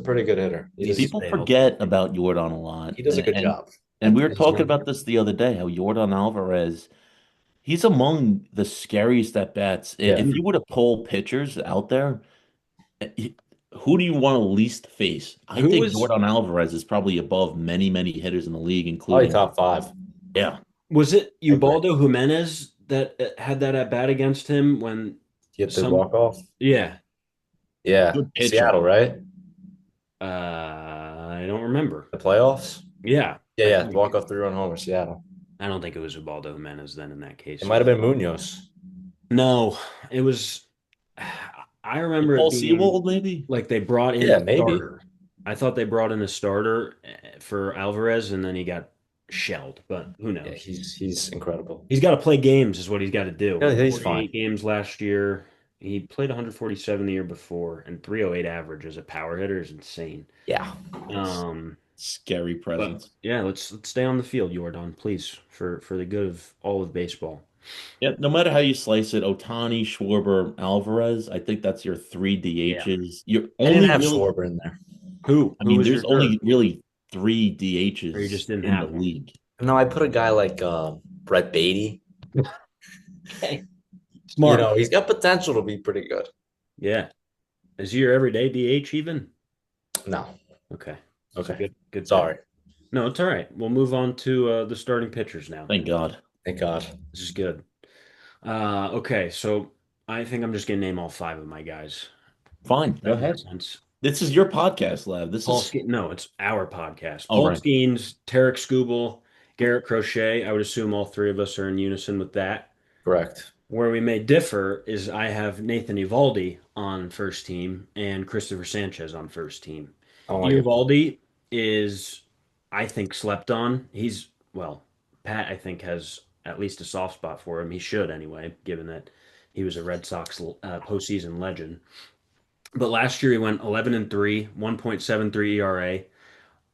pretty good hitter. He needs to people stay healthy. forget about Jordan a lot, He does a good job. and we were He's talking one. about this the other day. How Jordan Alvarez, he's among the scariest at bats. Yeah. If you were to poll pitchers out there, eh, who do you want to least face? I Who think was Jordan Alvarez is probably above many hitters in the league, Probably including top five. yeah. Was it I agree. Ubaldo Jimenez that had that at bat against him when He hit the some walk off. yeah Yeah. Good pitcher. Seattle, right? I don't remember. The playoffs? Yeah. Yeah. Walk off 3-run homer, Seattle. I don't think it was Ubaldo Jimenez then in that case. It might have been Munoz. No, it was I remember it Paul being Seawold, maybe. like they brought in Yeah, a maybe. starter. I thought they brought in a starter for Alvarez and then he got shelled, but who knows? Yeah, he's incredible. He's got to play games is what he's got to do. Yeah, he's 48 fine. games last year. He played 147 the year before, and 308 average as a power hitter is insane. Yeah. Um, Scary but presence. yeah, let's stay on the field, Jordan, please, for the good of all of baseball. Yeah, no matter how you slice it, Otani, Schwarber, Alvarez, I think that's your three Yeah. DHs. You're I didn't only have really, Schwarber in there. Who? I Who mean, was your there's third? only really three Or you just DHs didn't in the have one? league. No, I put a guy like Brett Beatty. Okay. Smart. He's got potential to be pretty good. Yeah. Is he your everyday DH even? No. Okay. It's a Okay. good pick. Sorry. No, it's all right. We'll move on to the starting pitchers now. Thank God. Thank God. This is good. Okay, so I think I'm just gonna name all five of my guys. Fine, go That makes ahead. sense. This is your podcast, Lev. This Paul is Skeens, no, it's our podcast. all Paul right. Skeens, Tarek Skubal, Garrett Crochet. I would assume all three of us are in unison with that. Correct. Where we may differ is I have Nathan Eovaldi on first team and Christopher Sanchez on first team. I don't like it. Eovaldi is, I think, slept on. Well, Pat, I think, has at least a soft spot for him. He should anyway, given that he was a Red Sox postseason legend. But last year he went 11 and 3, 1.73 ERA,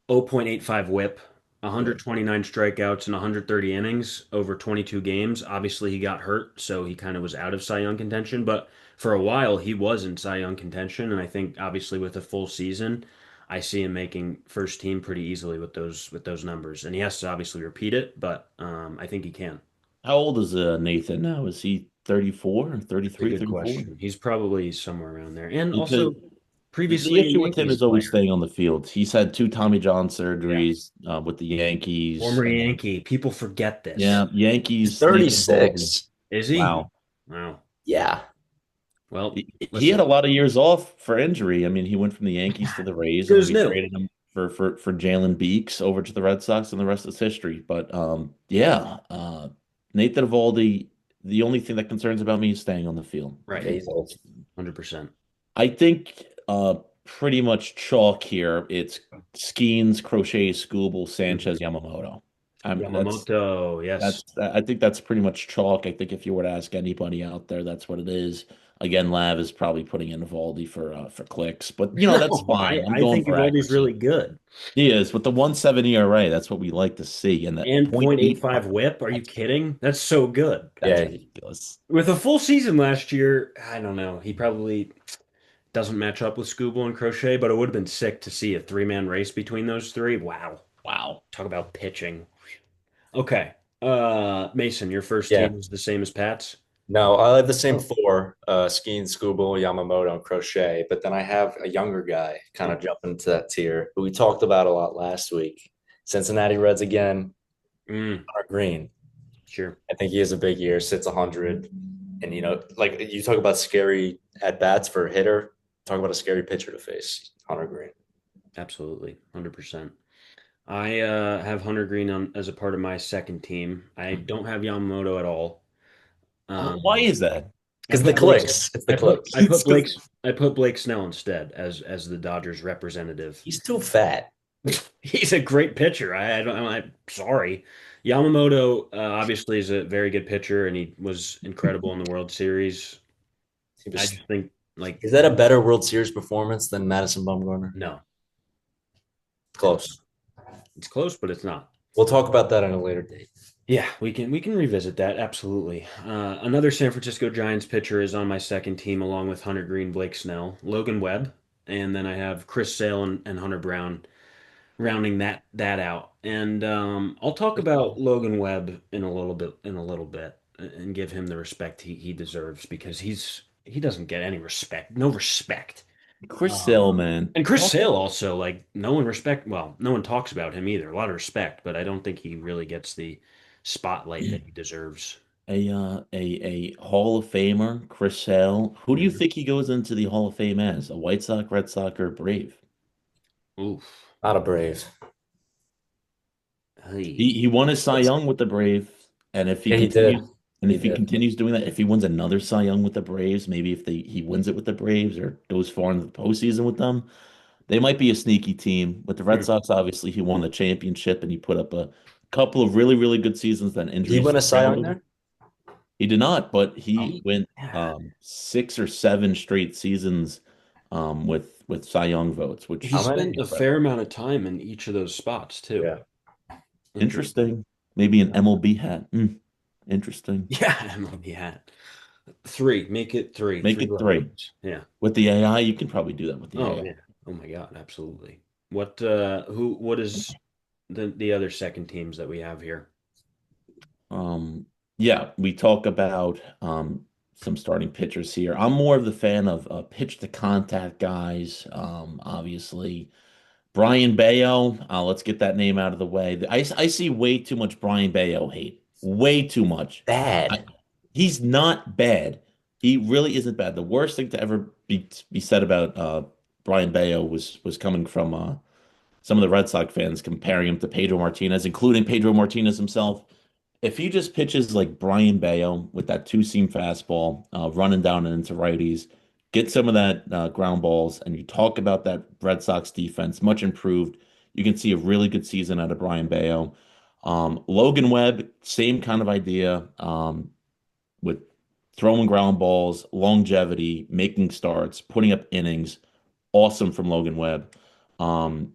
0.85 whip, Yeah. 129 strikeouts and 130 innings over 22 games. Obviously, he got hurt, so he kind of was out of Cy Young contention. But for a while, he was in Cy Young contention, and I think obviously with a full season, I see him making first team pretty easily with those numbers. And he has to obviously repeat it, but I think he can. How old is Nathan now? Is he 34 or That's a 33, good 34? question. He's probably somewhere around there, and Because also the previously a issue with him Yankees is always player. staying on the field. He's had two Tommy John Yeah, surgeries with the Yankees, former and then Yankee. People forget this. yeah, He's Yankees, Nathan Eovaldi. 36. Is he? Wow. Wow. Yeah. Well, He had listen, a lot of years off for injury. I mean, he went from the Yankees to the it's Rays, good and then as we new. traded him for Jalen Beeks over to the Red Sox, and the rest is history. But yeah, Nathan Eovaldi, the only thing that concerns about me is staying on the field. Right. Yeah, he's old. 100%. I think pretty much chalk here. It's Skeens, Crochet, Scooble, Mhm. Sanchez, Yamamoto. That's Yamamoto, yes. I think that's pretty much chalk. I think if you were to ask anybody out there, that's what it is. Again, Lav is probably putting in Valdi for clicks, but that's No, fine. I'm I going think for Evaldi's really accuracy. good. He is with the 1.7 ERA. That's what we like to see, and that And point eight 0.85 five. whip. Are you kidding? That's so good. That's Yeah. ridiculous. With a full season last year, I don't know. He probably doesn't match up with Scooble and Crochet, but it would have been sick to see a three-man race between those three. Wow. Wow. Talk about pitching. Okay. Mason, your first Yeah. team is the same as Pat's? No, I have the same Oh. four, Skeen, Scooble, Yamamoto, and Crochet. But then I have a younger guy kind of jumping into that tier who we talked about a lot last week. Cincinnati Reds again, Mm, Hunter Green. sure. I think he has a big year, sits 100. And, like you talk about scary at bats for a hitter, talk about a scary pitcher to face, Hunter Green. Absolutely. 100%. I have Hunter Green on as a part of my second team. I don't have Yamamoto at all. Why Um, is that? I Because the put Blake. clicks, it's the clicks. It's 'cause I put Blake Snell instead as the Dodgers representative. He's too fat. He's a great pitcher. I don't. I'm sorry. Yamamoto obviously is a very good pitcher, and he was incredible in the World Series. He I was, just think like is that a better World Series performance than Madison Bumgarner? no, Close. it's close, but it's not. We'll talk about that at a later date. Yeah, we can revisit that absolutely. Another San Francisco Giants pitcher is on my second team along with Hunter Green, Blake Snell, Logan Webb, and then I have Chris Sale and Hunter Brown rounding that out. And I'll talk about Logan Webb in a little bit and give him the respect he deserves because he doesn't get any respect, no respect. Chris Sale, Um, man. and Chris Sale also, like, no one talks about him either. A lot of respect, but I don't think he really gets the spotlight that he deserves. A Hall of Famer, Chris Sale. Who do you Mhm. think he goes into the Hall of Fame as? A White Sox, Red Sox, or Brave? Oof. Not a Brave. Hey. He won his Cy Young with the Braves, and if he Yeah, he did. continues and He if he did. continues doing that, if he wins another Cy Young with the Braves, maybe if he wins it with the Braves or goes far into the postseason with them, they might be a sneaky team. With the Red Hmm. Sox, obviously he won the championship and he put up a couple of really, really good seasons. Then Did he injuries win a Cy scrambled Young him. there? He did not, but he He, went yeah, 6 or 7 straight seasons with Cy Young votes, he How which many? spent a fair amount of time in each of those spots too. Yeah. Interesting. interesting. Maybe an MLB hat. Interesting. Yeah, MLB hat. Three. Make it three. Make Three it three. logos. Yeah. With the AI, you can probably do that with the Oh AI. yeah. Oh my God, absolutely. What is the other second teams that we have here? Um, yeah, we talk about some starting pitchers here. I'm more of the fan of pitch to contact guys. Obviously, Brian Bayo. Let's get that name out of the way. I see way too much Brian Bayo hate. Way too much. I, Bad. he's not bad. He really isn't bad. The worst thing to ever be said about Brian Bayo was coming from some of the Red Sox fans comparing him to Pedro Martinez, including Pedro Martinez himself. If he just pitches like Brian Bayo with that two-seam fastball, running down and into righties, get some of that ground balls, and you talk about that Red Sox defense, much improved. You can see a really good season out of Brian Bayo. Logan Webb, same kind of idea, with throwing ground balls, longevity, making starts, putting up innings. Awesome from Logan Webb. Um,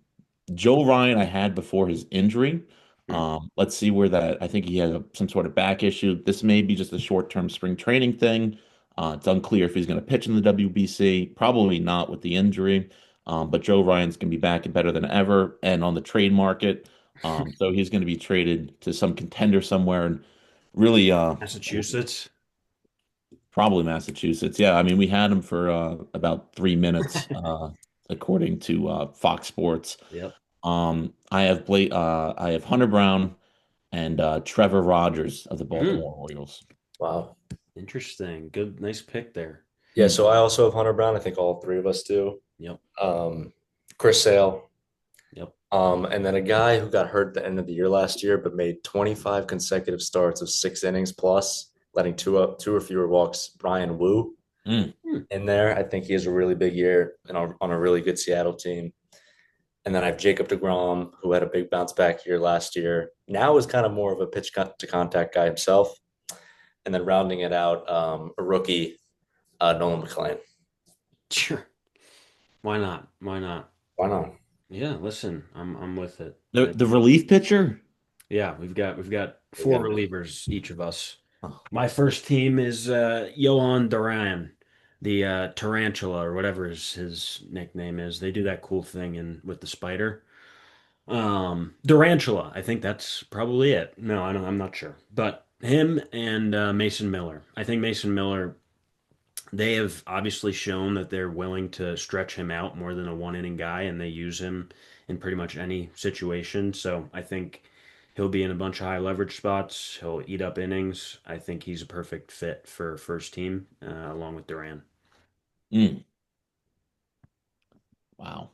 Joe Ryan, I had before his injury. Hmm. Let's see where that. I think he had some sort of back issue. This may be just a short-term spring training thing. It's unclear if he's going to pitch in the WBC. Probably not with the injury. But Joe Ryan's going to be back and better than ever and on the trade market. So he's going to be traded to some contender somewhere and really, Massachusetts. probably Massachusetts. Yeah, I mean, we had him for about 3 minutes, according to Fox Sports. Yep. I have Hunter Brown and Trevor Rogers of the Hmm. Baltimore Orioles. Wow. Interesting. Good, nice pick there. Yeah, Hmm. so I also have Hunter Brown. I think all three of us do. Yep. Chris Sale. Yep. And then a guy who got hurt at the end of the year last year, but made 25 consecutive starts of 6 innings plus, letting two or fewer walks. Brian Wu Mm. Hmm. in there. I think he has a really big year and on a really good Seattle team. And then I have Jacob DeGrom, who had a big bounce back year last year. Now is kind of more of a pitch to contact guy himself. And then rounding it out, a rookie, Nolan McLean. Sure. Why not? Why not? Why not? Yeah, listen, I'm with it. The relief pitcher. Yeah, we've got four Yeah. relievers, each of us. Oh, My first team is Johan Duran, the tarantula or whatever his nickname is. They do that cool thing in with the spider. Durantula, I think that's probably it. No, I don't, I'm not sure. But him and Mason Miller. I think Mason Miller, they have obviously shown that they're willing to stretch him out more than a one inning guy, and they use him in pretty much any situation. So I think he'll be in a bunch of high leverage spots. He'll eat up innings. I think he's a perfect fit for first team, along with Duran. mm, wow.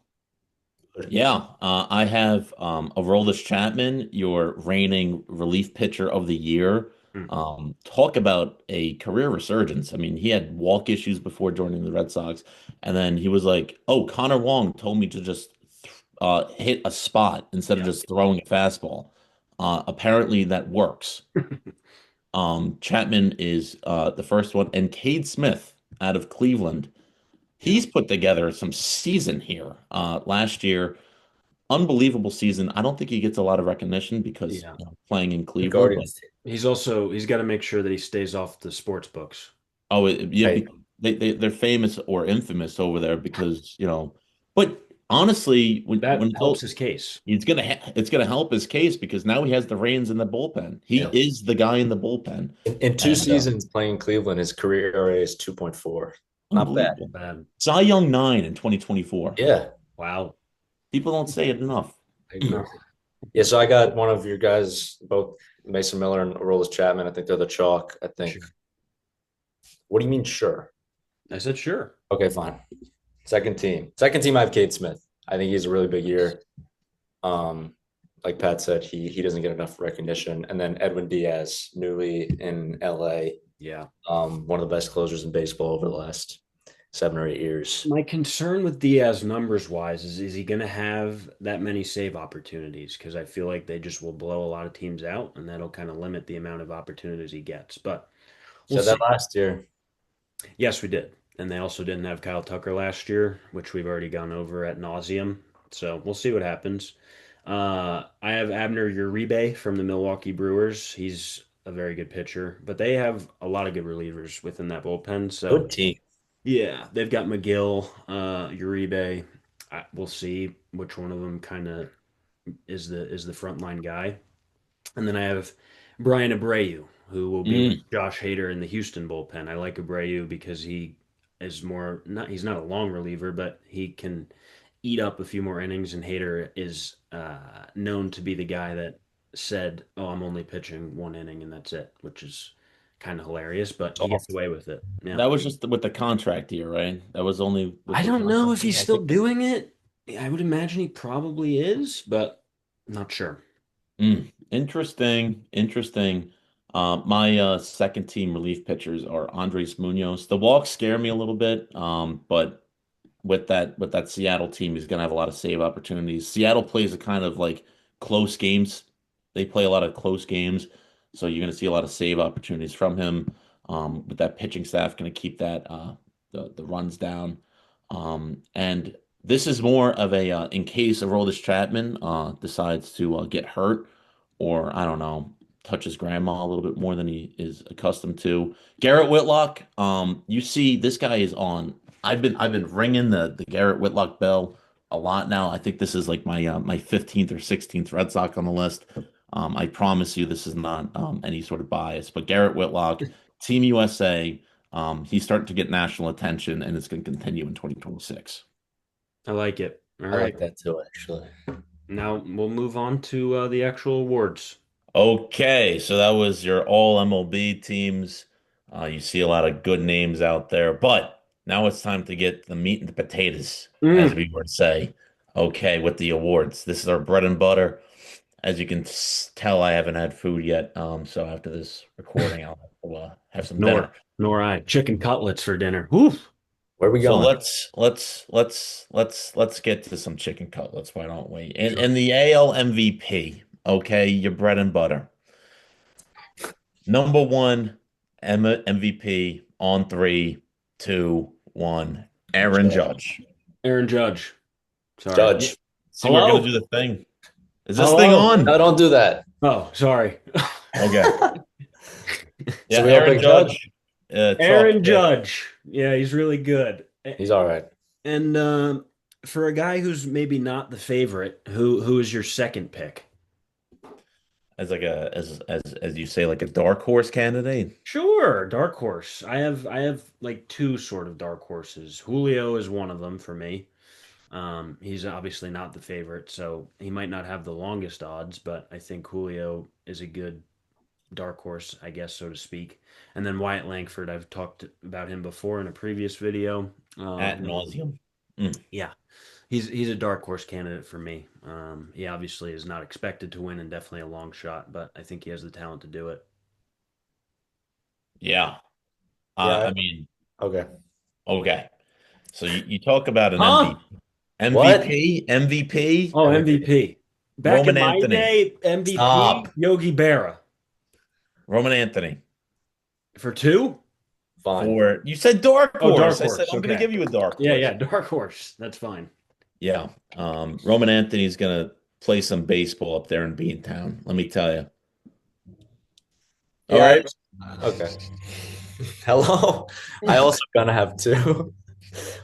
Yeah, I have Aroldis Chapman, your reigning relief pitcher of the year. Hmm. Talk about a career resurgence. I mean, he had walk issues before joining the Red Sox, and then he was like, "Oh, Connor Wong told me to just hit a spot instead of Yeah. just throwing a fastball." Apparently, that works. Chapman is the first one, and Cade Smith out of Cleveland. Yeah. He's put together some season here. Last year, unbelievable season. I don't think he gets a lot of recognition because Yeah. playing in The Cleveland, but Guardians. He's got to make sure that he stays off the sports books. yeah, Hey, they're famous or infamous over there because But honestly, when That it's helps all, his case. it's gonna help his case because now he has the reins in the bullpen. He yeah. is the guy in the bullpen, In two and seasons playing in Cleveland, his career ERA is 2.4. Not bad. unbelievable. Bad. Cy Young 9 in 2024. Yeah, Wow. People don't say it enough. I agree. Yeah, so I got one of your guys, both Mason Miller and Aroldis Chapman. I think they're the chalk. I think. Sure. What do you mean, sure? I said sure. Okay, fine. Second team. Second team, I have Cade Smith. I think he's a really big year. Um, like Pat said, he doesn't get enough recognition. And then Edwin Diaz, newly in LA, Yeah. one of the best closers in baseball over the last 7 or 8 years. My concern with Diaz numbers wise is he going to have that many save opportunities? Because I feel like they just will blow a lot of teams out, and that'll kind of limit the amount of opportunities he gets. But We'll Said that see. last year. Yes, we did. And they also didn't have Kyle Tucker last year, which we've already gone over at nauseum. So we'll see what happens. I have Abner Uribe from the Milwaukee Brewers. He's a very good pitcher, but they have a lot of good relievers within that bullpen. So Good team. yeah, they've got McGill, Uribe. We'll see which one of them kind of is the frontline guy. And then I have Brian Abreu, who will be with Mm, Josh Hader in the Houston bullpen. I like Abreu because he's not a long reliever, but he can eat up a few more innings. And Hader is known to be the guy that said, "Oh, I'm only pitching one inning and that's it," which is kind of hilarious, but he gets Soft. away with it. Yeah. that was just with the contract year, right? That was only with I the don't know contract if year. he's I still think. doing it. I would imagine he probably is, but I'm not sure. Interesting, interesting. My second team relief pitchers are Andres Munoz. The walks scare me a little bit, but with that Seattle team, he's going to have a lot of save opportunities. Seattle plays a kind of like close games. They play a lot of close games, so you're going to see a lot of save opportunities from him. With that pitching staff, going to keep that the runs down. And this is more of a in case Aroldis Chapman decides to get hurt, or I don't know, touch his grandma a little bit more than he is accustomed to. Garrett Whitlock, you see, this guy is on. I've been ringing the Garrett Whitlock bell a lot now. I think this is like my 15th or 16th Red Sox on the list. I promise you this is not any sort of bias, but Garrett Whitlock, Team USA, he's starting to get national attention, and it's going to continue in 2026. I like it. All I right. like that too, actually. Now we'll move on to the actual awards. Okay, so that was your all MLB teams. You see a lot of good names out there, but now it's time to get the meat and the potatoes, as Mm, we would say. Okay, with the awards. This is our bread and butter. As you can tell, I haven't had food yet. So after this recording, I'll have, to, have some dinner. nor I. Chicken cutlets for dinner. Woof. Where are we So going? let's get to some chicken cutlets. Why don't we? And Sure. and the AL MVP. Okay, your bread and butter. Number one MVP on three, two, one. Aaron Judge. Aaron Judge. Sorry. Judge. See, we're gonna Hello? do the thing. Is this thing Hello? on? No, don't do that. Oh, sorry. Okay. Yeah, So we all Aaron pick Judge? Judge. Aaron Chalk pick. Judge. Yeah, he's really good. He's all right. And for a guy who's maybe not the favorite, who is your second pick? As like a as you say, like a dark horse candidate. Sure, dark horse. I have like two sort of dark horses. Julio is one of them for me. He's obviously not the favorite, so he might not have the longest odds, but I think Julio is a good dark horse, I guess, so to speak. And then Wyatt Langford, I've talked about him before in a previous video. At nauseum. Mm. Yeah, he's a dark horse candidate for me. He obviously is not expected to win and definitely a long shot, but I think he has the talent to do it. Yeah. Yeah. I mean, Okay. okay. So you talk about an Huh? What? MVP, Oh, MVP. MVP. Back in Roman my Anthony, day, MVP Stop. Yogi Berra Roman Anthony. for two. Fine. For you said dark Oh, dark horse. I said horse. I'm going to Okay. give you a dark Yeah, horse. yeah, dark horse. That's fine. Yeah. Roman Anthony's going to play some baseball up there in Beantown. Let me tell you. All Yeah. right. Okay. Hello. I also gonna have two.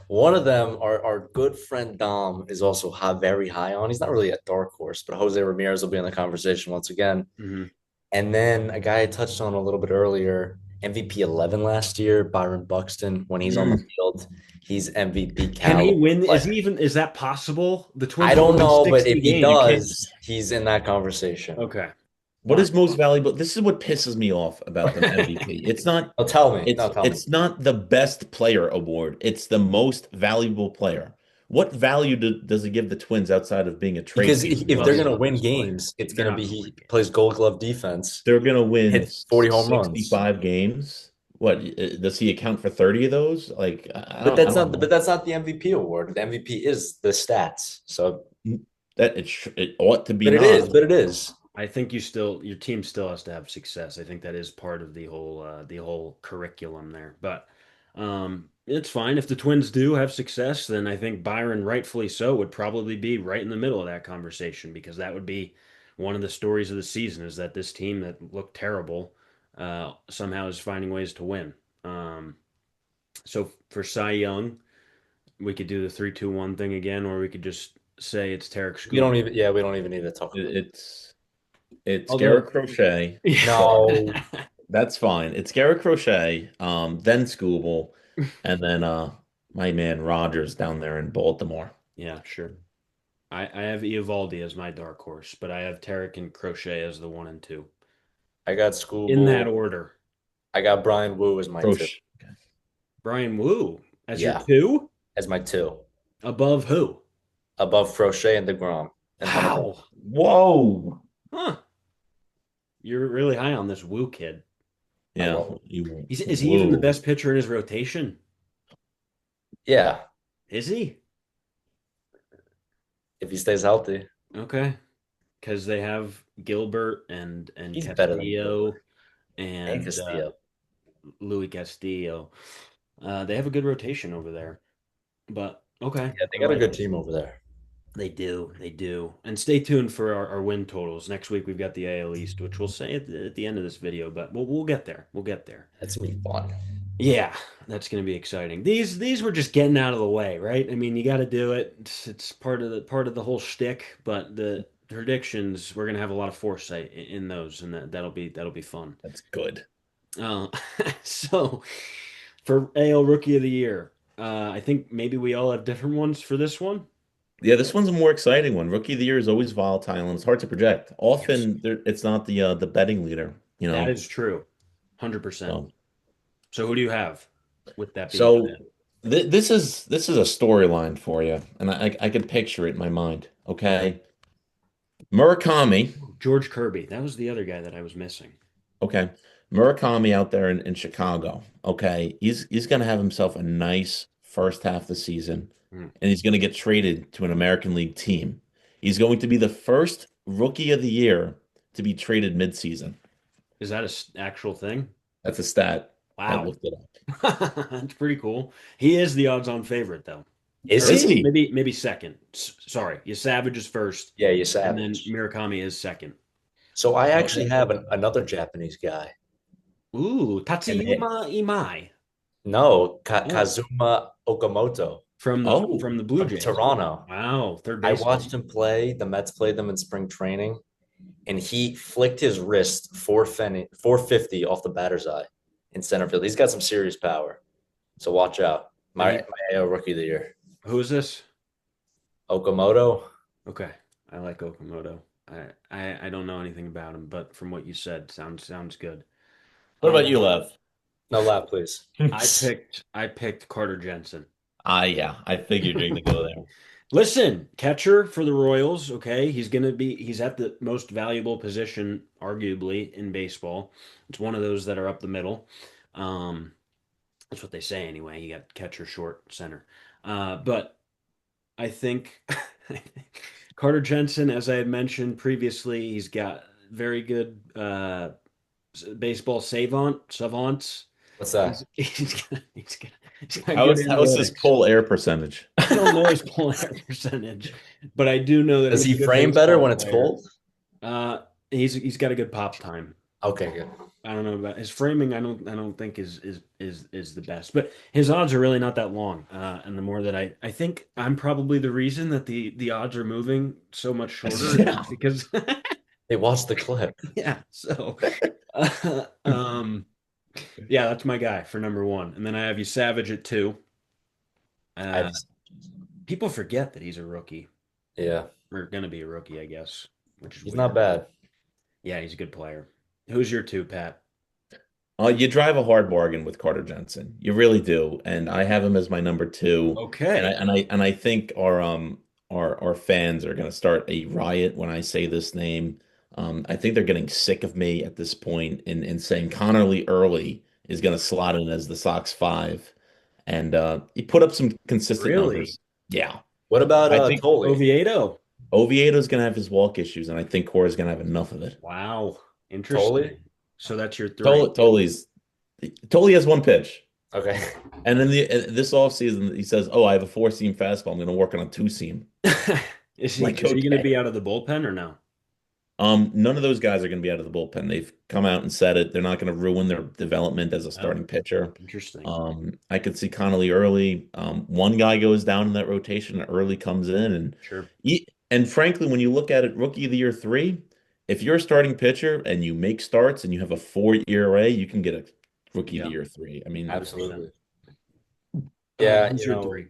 One of them, our good friend Dom, is also very high on. He's not really a dark horse, but Jose Ramirez will be in the conversation once again. Hmm. And then a guy I touched on a little bit earlier, MVP 11 last year, Byron Buxton. When he's on the field, he's MVP Can he caliber. win? But Is that possible? The Twins I don't won know, but 60 if he games. You can't- does, he's in that conversation. Okay. What is Fine. most valuable? This is what pisses me off about the MVP. It's not Oh, tell me. it's No, tell me. it's not the best player award. It's the most valuable player. What value does it give the Twins outside of being a trade Because piece? if they're Well, gonna win games, it's They're gonna not be gonna he win. plays Gold Glove defense, they're gonna win hits 40 home runs. 65 games. What does he account for 30 of those? Like But I don't know. that's not the MVP award. The MVP is the stats. So, That it ought to be but it not. is. But it is. I think your team still has to have success. I think that is part of the whole curriculum there. But it's fine if the Twins do have success, then I think Byron, rightfully so, would probably be right in the middle of that conversation because that would be one of the stories of the season is that this team that looked terrible somehow is finding ways to win. Um, so for Cy Young, we could do the 3-2-1 thing again, or we could just say it's Tarek Skubal. We don't even need to talk about it. It's Although, Garrett Crochet. No, That's fine. It's Garrett Crochet, then Scooble, and then my man Rogers down there in Baltimore. yeah, sure. I have Eovaldi as my dark horse, but I have Tarek and Crochet as the one and two. I got In that Scooble. order. I got Brian Wu as my two. Crochet. Brian Wu as your Yeah, two? as my two. Above who? Above Crochet and DeGrom and Hunter. Wow. Whoa. Huh. You're really high on this Wu kid. I Yeah. love Is he even the Whoa. best pitcher in his rotation? Yeah, Is he? if he stays healthy, Okay. Because they have Gilbert and he's better than Castillo Gilbert and and Castillo. Louis Castillo. They have a good rotation over there. But okay, Yeah, they I got a like good it. team over there. They do. They do. And stay tuned for our win totals. Next week we've got the AL East, which we'll say at the end of this video, but we'll get there. We'll get there. That's gonna be fun. Yeah, that's going to be exciting. These were just getting out of the way, right? I mean, you got to do it. It's part of the whole shtick, but the predictions we're going to have a lot of foresight in those, and that'll be fun. That's good. Uh, so for AL Rookie of the Year, I think maybe we all have different ones for this one. Yeah, this one's a more exciting one. Rookie of the year is always volatile and it's hard to project. Yes. Often it's not the betting leader, you That know. is true, 100%. So So who do you have? With that being so said, this is a storyline for you, and I can picture it in my mind. Okay, Murakami. George Kirby, that was the other guy that I was missing. Okay, Murakami out there in Chicago. Okay, he's gonna have himself a nice first half of the season, Hmm. and he's gonna get traded to an American League team. He's going to be the first rookie of the year to be traded midseason. Is that actual thing? That's a stat. I Wow. looked it up. That's pretty cool. He is the odds-on favorite, though. Is Or Is he? he? maybe second. Sorry, you Savage is first, Yeah, you and then savage. Murakami is second. So I actually Okay. have another Japanese guy. Ooh, And it, Tatsuyama Imai no, oh, Kazuma Okamoto Oh, from the Blue from Jays. Toronto. Wow, third I baseman. watched him play. The Mets played them in spring training, and he flicked his wrist 450 off the batter's eye in center field. He's got some serious power. So watch out. And My rookie of the year. who is this? Okamoto. Okay, I like Okamoto. I don't know anything about him, but from what you said, sounds good. what about you, Lev? No laugh, please. I picked Carter Jensen. Yeah, I figured you're gonna go there. Listen, catcher for the Royals, okay? He's at the most valuable position, arguably, in baseball. It's one of those that are up the middle. Um, that's what they say anyway. You got catcher, short, center. But I think Carter Jensen, as I had mentioned previously, he's got very good baseball savants. What's that? He's got good How is his analytics. pull air percentage? I don't know his pull air percentage, but I do know that Does he's he a good frame better baseball when it's player. cold? Uh, he's got a good pop time. Okay, good. I don't know about his framing. I don't think is the best, but his odds are really not that long. And the more that I think I'm probably the reason that the odds are moving so much shorter is Yeah. because Hey, watch the clip. yeah. So, um, yeah, that's my guy for number one, and then I have you Savage at two. I Uh, have, people forget that he's a rookie. yeah, Or gonna be a rookie, I guess, which is he's weird. not bad. Yeah, he's a good player. Who's your two, Pat? You drive a hard bargain with Carter Jensen. You really do. And I have him as my number two. And I Okay. and I and I think our fans are gonna start a riot when I say this name. I think they're getting sick of me at this point in saying Connerly Early is gonna slot in as the Sox five. And he put up some consistent Really? numbers. Yeah. What about I think Toley? Oviedo. Oviedo's gonna have his walk issues, and I think Cora's gonna have enough of it. Wow. Totally. Interesting. So that's your three. Totally has one pitch. Okay. And then this offseason, he says, "Oh, I have a four-seam fastball. I'm going to work on a two-seam." Like, Is he going to be okay. out of the bullpen or no? None of those guys are going to be out of the bullpen. They've come out and said it. They're not going to ruin their development as a Oh, starting pitcher. interesting. I could see Connolly early. One guy goes down in that rotation, and early comes in, Sure. and frankly, when you look at it, rookie of the year three, if you're a starting pitcher and you make starts and you have a 4 ERA, you can get a rookie of the Yeah, year three. I mean, 100%. Absolutely. Yeah, Who's your three?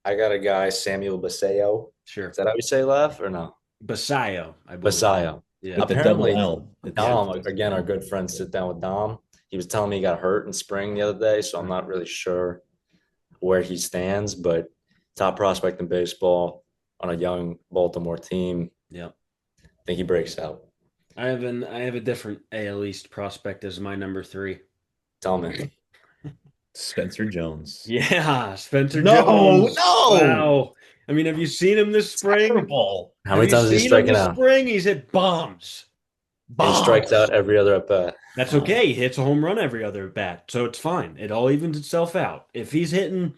I got a guy, Samuel Basayo. Is Sure. that how you say left or no? Basayo, I believe. Basayo. Yeah. with the double Apparently, L, Yeah. Dom, again, our good friend, sit down with Dom. He was telling me he got hurt in spring the other day, so I'm not really sure where he stands, but top prospect in baseball on a young Baltimore team. Yeah. I think he breaks out. I have a different AL East prospect as my number three. Tell me. Spencer Jones. Yeah, Spencer No, Jones. no. Wow. I mean, have you seen him this spring? Terrible. How Have many you times is he seen him striking this out? spring? He's hit bombs. And he strikes Bombs. out every other at bat. That's okay. He hits a home run every other bat, so it's fine. It all evens itself out. If he's hitting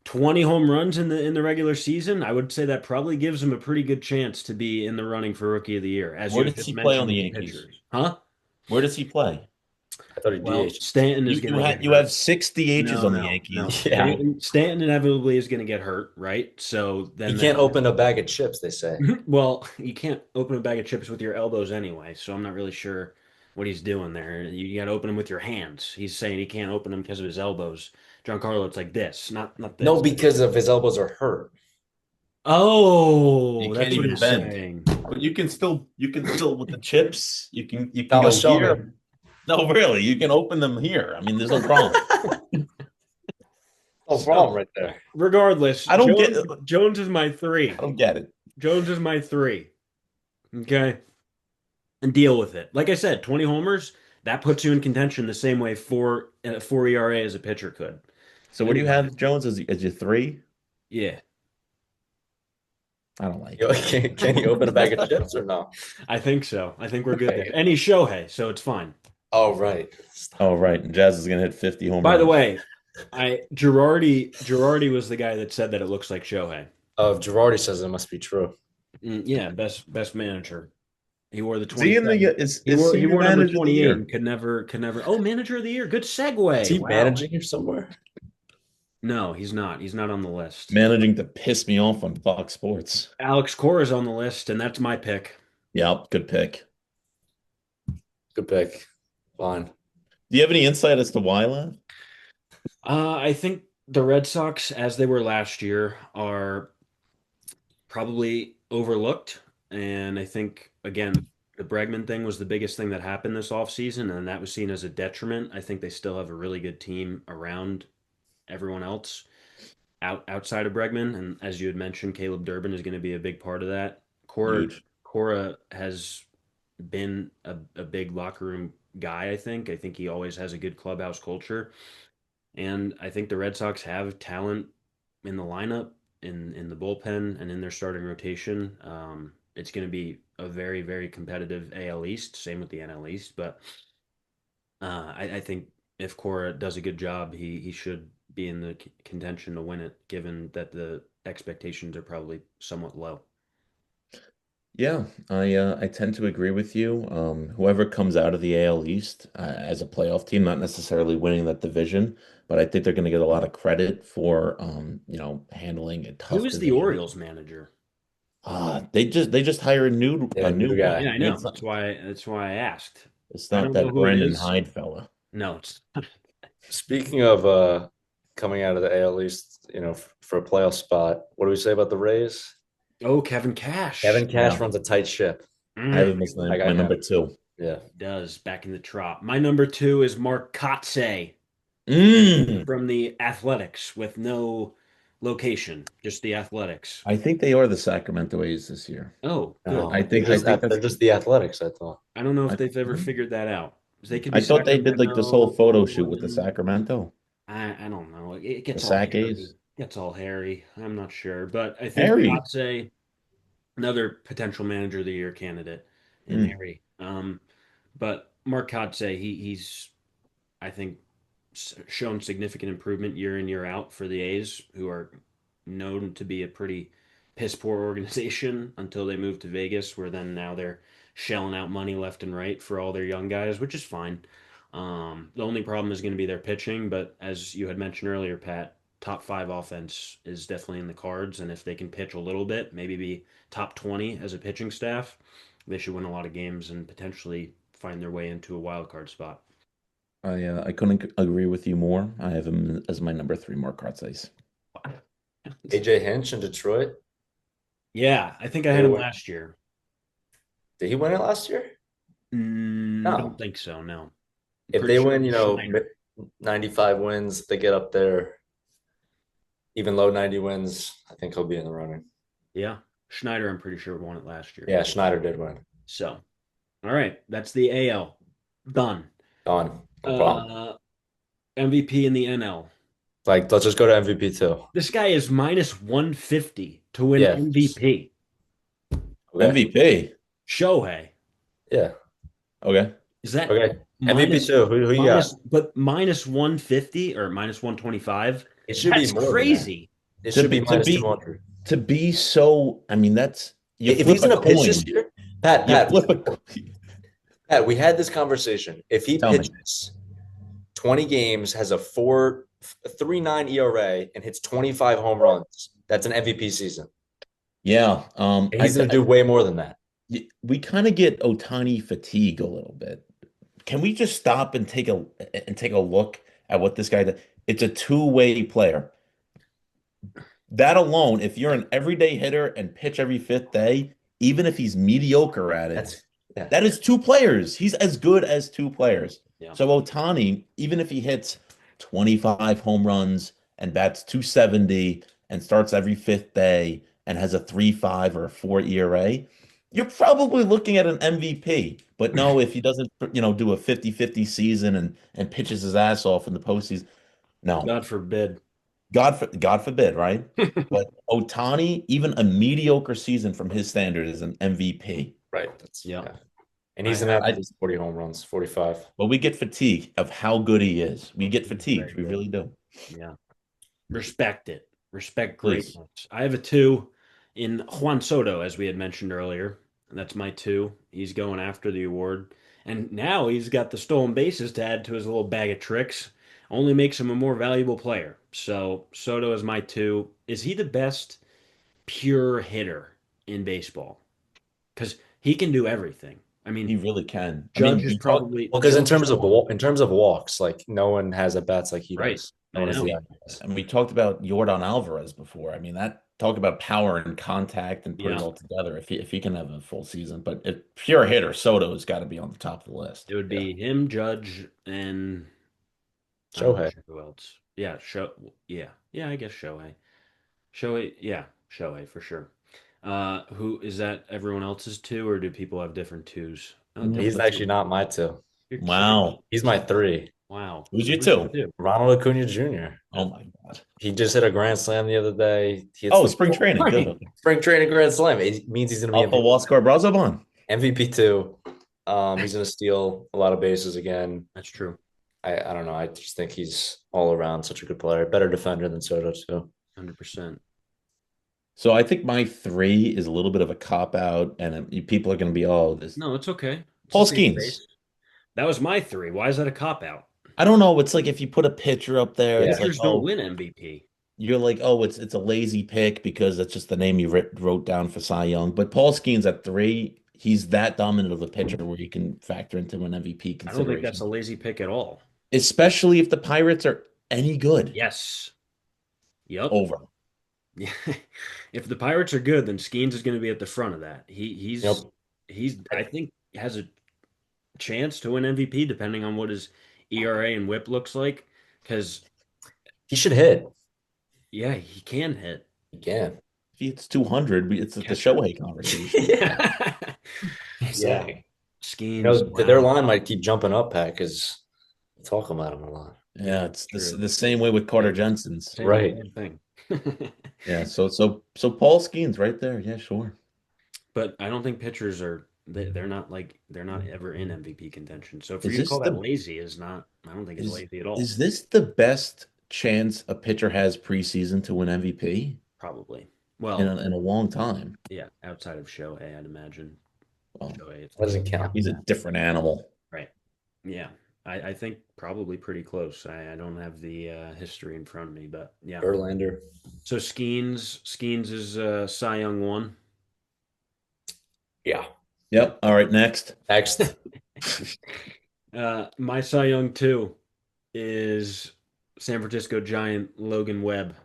20 home runs in the regular season, I would say that probably gives him a pretty good chance to be in the running for Rookie of the Year, as Where you does just he play on mentioned the with the Yankees? pitchers. Huh? Where does he play? I thought he Well, DH. Stanton is You going you to have get you have hurt. 6 DHs No, on the no, no. Yankees. Yeah. Stanton inevitably is going to get hurt, right? So He then can't open a bag of chips, they say. well, you can't open a bag of chips with your elbows anyway, so I'm not really sure what he's doing there. You got to open them with your hands. He's saying he can't open them because of his elbows. Giancarlo, it's like this, not No, this. because of his elbows are hurt. You Oh, can't that's what even he's bend. saying. But you can still with the chips, you can Thomas, go show here. me. No, really, you can open them here. I mean, there's no problem. No problem right there. Regardless, I don't get Jones is my three. I don't get it. Jones is my three. Okay. And deal with it. Like I said, 20 homers, that puts you in contention the same way four ERA as a pitcher could. So what Think do you about have, it. Jones, as your three? Yeah. I don't like it. Can he open a bag of chips or no? I think so. I think we're good Okay. there. And he's Shohei, so it's fine. Oh, right. Oh, right. And Jazz is gonna hit 50 home By the runs. way, Girardi was the guy that said that it looks like Shohei. Oh, if Girardi says it must be true. Yeah, best manager. He wore the Is he in 27. is He senior wore number manager of the 28 year? and could never. Oh, manager of the year. Good Is segue. he Wow. managing here somewhere? No, he's not. He's not on the list. Managing to piss me off on Fox Sports. Alex Cora's on the list, and that's my pick. Yep, good pick. Good pick. Fine. Do you have any insight as to why, Lav? I think the Red Sox, as they were last year, are probably overlooked. And I think, again, the Bregman thing was the biggest thing that happened this offseason, and that was seen as a detriment. I think they still have a really good team around everyone else outside of Bregman. And as you had mentioned, Caleb Durbin is going to be a big part of that. Huge. Cora has been a big locker room guy, I think. I think he always has a good clubhouse culture. And I think the Red Sox have talent in the lineup, in the bullpen, and in their starting rotation. It's going to be a very, very competitive AL East. Same with the NL East. But I think if Cora does a good job, he should be in the contention to win it, given that the expectations are probably somewhat low. Yeah, I tend to agree with you. Whoever comes out of the AL East as a playoff team, not necessarily winning that division, but I think they're going to get a lot of credit for handling a Who tough is the division. Orioles manager? They just hired Yeah, a new new guy. guy. Yeah, I know. It's not, That's why I asked. it's I not don't know that who it Brandon is. Hyde fella. No, it's Speaking of coming out of the AL East, for a playoff spot, what do we say about the Rays? Kevin Cash. Kevin Cash Yeah. runs a tight ship. I have him as I got my him. number two. Yeah. Does back in the trop. My number two is Mark Kotze Mm. from the Athletics with no location, just the Athletics. I think they are the Sacramento A's this year. Oh, good. No, I think they're that's. just the Athletics, I thought. I don't know if I, they've ever figured that out. They could I be thought they did like this whole Sacramento, photo shoot with the Oakland. Sacramento, I don't know. It the gets all Sac hairy. A's. Gets all hairy. I'm not sure, but I think Harry. Kotze another potential manager of the year candidate in Mm. Harry. But Mark Kotsay, he's I think shown significant improvement year in year out for the A's, who are known to be a pretty piss poor organization until they moved to Vegas, where then now they're shelling out money left and right for all their young guys, which is fine. The only problem is going to be their pitching, but as you had mentioned earlier, Pat, top five offense is definitely in the cards, and if they can pitch a little bit, maybe be top 20 as a pitching staff, they should win a lot of games and potentially find their way into a wild card spot. I couldn't agree with you more. I have him as my number three Mark Hartsize. AJ Hinch in Detroit. Yeah, I think I Did had he him win, last year. did he win it last year? Don't No. think so. No, I'm If pretty they sure win, it's Schneider. 95 wins, they get up there, even low 90 wins, I think he'll be in the running. Yeah, Schneider. I'm pretty sure won it last year. Yeah, Schneider did win. So, all right, that's the AL done. Done. No problem. Uh, MVP in the NL. Like, let's just go to MVP too. This guy is minus 150 to win Yeah. MVP. Okay. MVP. Shohei. Yeah. Okay. Is that Okay. MVP minus too. Who you got? but minus 150 or minus 125? It should That's be more than that. crazy. It To should be be to minus be 200. to be so, I mean, that's you If flip he's a gonna pitch coin. this year, Pat, You Pat, flip a coin. Pat, we had this conversation. If he Tell me. pitches 20 games, has a 4.39 ERA, and hits 25 home runs, that's an MVP season. Yeah. And he's gonna do way more than that. We kind of get Ohtani fatigue a little bit. Can we just stop and take a look at what this guy does? It's a two-way player. That alone, if you're an everyday hitter and pitch every fifth day, even if he's mediocre at it, Yeah. that is two players. He's as good as two players. Yeah. So Ohtani, even if he hits 25 home runs and bats 270 and starts every fifth day and has a 3.5 or a 4 ERA, you're probably looking at an MVP. But no, if he doesn't, do a 50-50 season and pitches his ass off in the postseason, no. God forbid. God forbid, right? But Ohtani, even a mediocre season from his standard is an MVP. Right. Yeah. And he's gonna have at least 40 home runs, 45. But we get fatigue of how good he is. We get fatigued. Very We good. really do. Yeah. Respect it. Respect Please. greatness. I have a two in Juan Soto, as we had mentioned earlier. And that's my two. He's going after the award. And now he's got the stolen bases to add to his little bag of tricks. Only makes him a more valuable player. So Soto is my two. Is he the best pure hitter in baseball? Because he can do everything. I He mean, really can. I Judge mean, is you talk, probably Well, because in Judge is terms of walks, like no one has at bats like he Right. does. No I one has know. the eye. and we talked about Yordan Alvarez before. I mean, that talk about power and contact and put it Yeah. all together. If he can have a full season, but if pure hitter, Soto's got to be on the top of the list. It would be him, Judge, and I'm not Shohei. sure who else. Yeah, yeah, I guess Shohei. Shohei, yeah, Shohei for sure. Who is that? Everyone else's two, or do people have different twos? Oh, Mm, He's different actually not my two. You're Wow. He's my three. Wow. Who's your two? Ronald Acuna Jr. Oh my God. He just hit a grand slam the other day. He hits Oh, the spring training. Right. Good. spring training grand slam. It means he's going to be Alpha Wascar Brazobon. MVP too. He's going to steal a lot of bases again. That's true. I don't know. I just think he's all around such a good player. Better defender than Soto too. 100%. So I think my three is a little bit of a cop out, and people are going to be, this. No, it's okay. It's Paul the same Skeens. base. That was my three. Why is that a cop out? I don't know. It's like if you put a pitcher up there, it's like, Pitchers don't win MVP. you're like, it's a lazy pick because that's just the name you wrote down for Cy Young. But Paul Skeens at three, he's that dominant of a pitcher where you can factor into an MVP I don't think consideration. that's a lazy pick at all. Especially if the Pirates are any good. Yes. Yep. Over. Yeah. If the Pirates are good, then Skeens is going to be at the front of that. He's I think has a chance to win MVP depending on what his ERA and WHIP looks like. Because He should hit. yeah, he can hit. He can. If it's 200, it's the Shohei conversation. Yeah. Yeah. Skeens. Their line might keep jumping up, Pat, because we talk about him a lot. Yeah, it's True. the same way with Carter Jensen's. Same Right. thing. Yeah, so Paul Skeens right there. Yeah, sure. But I don't think pitchers are they're not ever in MVP contention. So for Is you to this call that the lazy is not I don't think it's is lazy at all. is this the best chance a pitcher has preseason to win MVP Probably. in Well, a long time? yeah, outside of Shohei, I'd imagine. Well, Shohei, if That you doesn't count. he's a different animal. right. Yeah. I think probably pretty close. I don't have the history in front of me, but yeah. Verlander. So Skeens is Cy Young one. Yeah. Yep. All right, next. Next. My Cy Young two is San Francisco Giant Logan Webb.